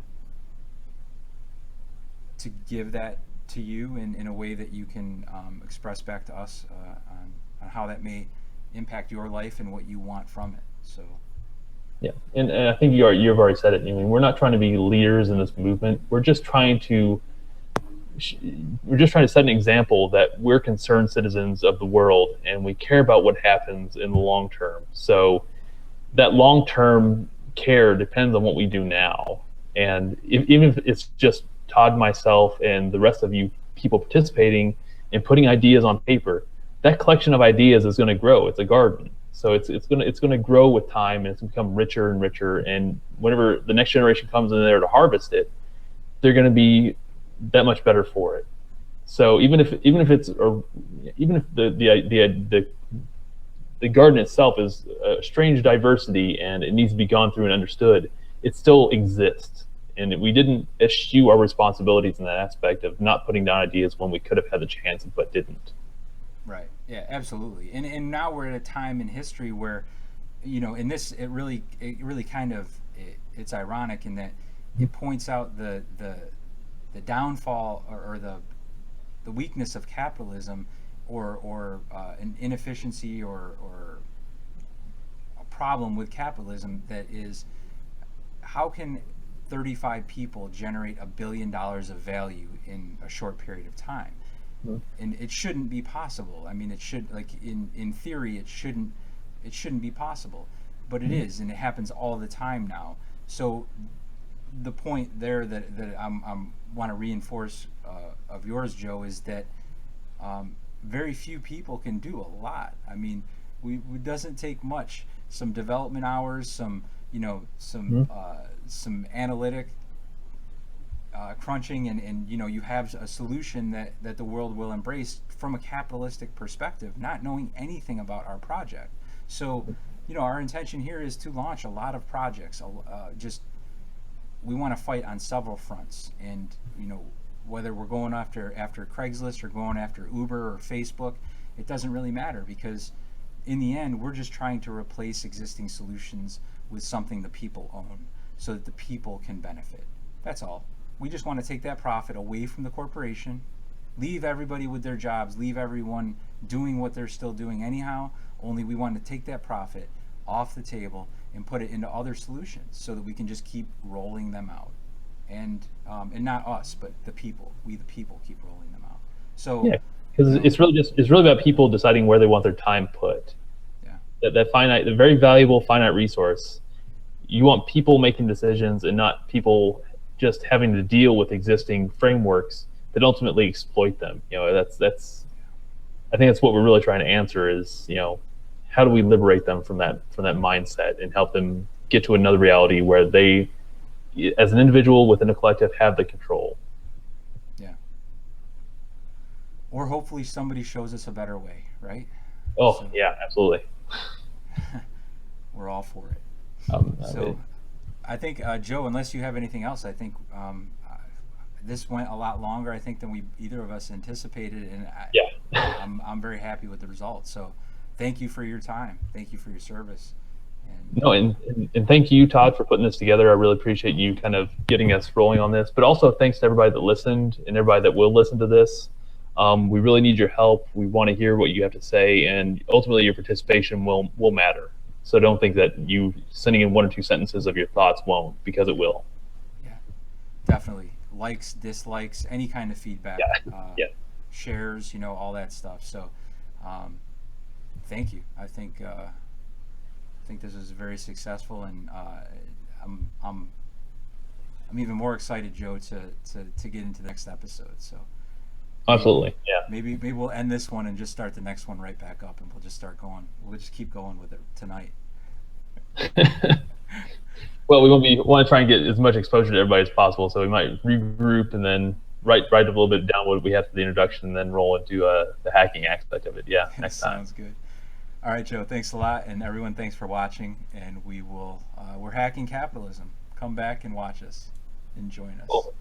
give that to you in a way that you can express back to us on how that may impact your life and what you want from it. So, Yeah, and I think you've already said it. I mean, we're not trying to be leaders in this movement. We're just trying to set an example that we're concerned citizens of the world, and we care about what happens in the long term. So that long term care depends on what we do now. And even if it's just Todd, myself, and the rest of you people participating and putting ideas on paper, that collection of ideas is going to grow. It's a garden, so it's going to grow with time, and it's going to become richer and richer. And whenever the next generation comes in there to harvest it, they're going to be that much better for it. So even if the garden itself is a strange diversity and it needs to be gone through and understood, it still exists. And we didn't eschew our responsibilities in that aspect of not putting down ideas when we could have had the chance but didn't. right, yeah, absolutely. And now we're at a time in history where, in this, it really kind of it's ironic in that it points out the downfall, or the weakness of capitalism, or an inefficiency, or a problem with capitalism, that is, how can 35 people generate $1 billion of value in a short period of time? And it shouldn't be possible. I mean, it should, like, in theory, it shouldn't be possible, but it is, and it happens all the time now. So the point there that I'm want to reinforce of yours, Joe, is that very few people can do a lot. I mean, it doesn't take much. Some development hours, Mhm. some analytic crunching, and you have a solution that the world will embrace from a capitalistic perspective, not knowing anything about our project. So, our intention here is to launch a lot of projects. Just we want to fight on several fronts, and whether we're going after Craigslist or going after Uber or Facebook, it doesn't really matter, because in the end, we're just trying to replace existing solutions with something the people own, so that the people can benefit. That's all. We just want to take that profit away from the corporation, leave everybody with their jobs, leave everyone doing what they're still doing anyhow. Only we want to take that profit off the table and put it into other solutions, so that we can just keep rolling them out. And not us, but the people. We, the people, keep rolling them out. So, Yeah, because you know, it's really about people deciding where they want their time put. yeah, That finite, the very valuable finite resource. You want people making decisions and not people just having to deal with existing frameworks that ultimately exploit them. That's I think that's what we're really trying to answer is, how do we liberate them from that mindset and help them get to another reality where they, as an individual within a collective, have the control. yeah. Or hopefully somebody shows us a better way, right? Oh So yeah, absolutely. we're all for it. I So mean, I think, Joe, unless you have anything else, I think this went a lot longer, I think, than we either of us anticipated, and yeah. I'm very happy with the results. So thank you for your time. Thank you for your service. And No, and thank you, Todd, for putting this together. I really appreciate you kind of getting us rolling on this. But also thanks to everybody that listened and everybody that will listen to this. We really need your help. We want to hear what you have to say, and ultimately your participation will matter. So don't think that you sending in one or two sentences of your thoughts won't, because it will. yeah, definitely likes, dislikes, any kind of feedback, Yeah, yeah. shares, all that stuff. So um, thank you. I think this was very successful, and I'm I'm even more excited, Joe, to get into the next episode. So Absolutely. Maybe we'll end this one and just start the next one right back up, and we'll just start going. We'll just keep going with it tonight. Yeah. Well, we want to try and get as much exposure to everybody as possible, so we might regroup and then write a little bit down what we have for the introduction, and then roll into the hacking aspect of it. Yeah, next time. Sounds good. All right, Joe. Thanks a lot, and everyone, thanks for watching. And we're hacking capitalism. Come back and watch us and join us. Cool.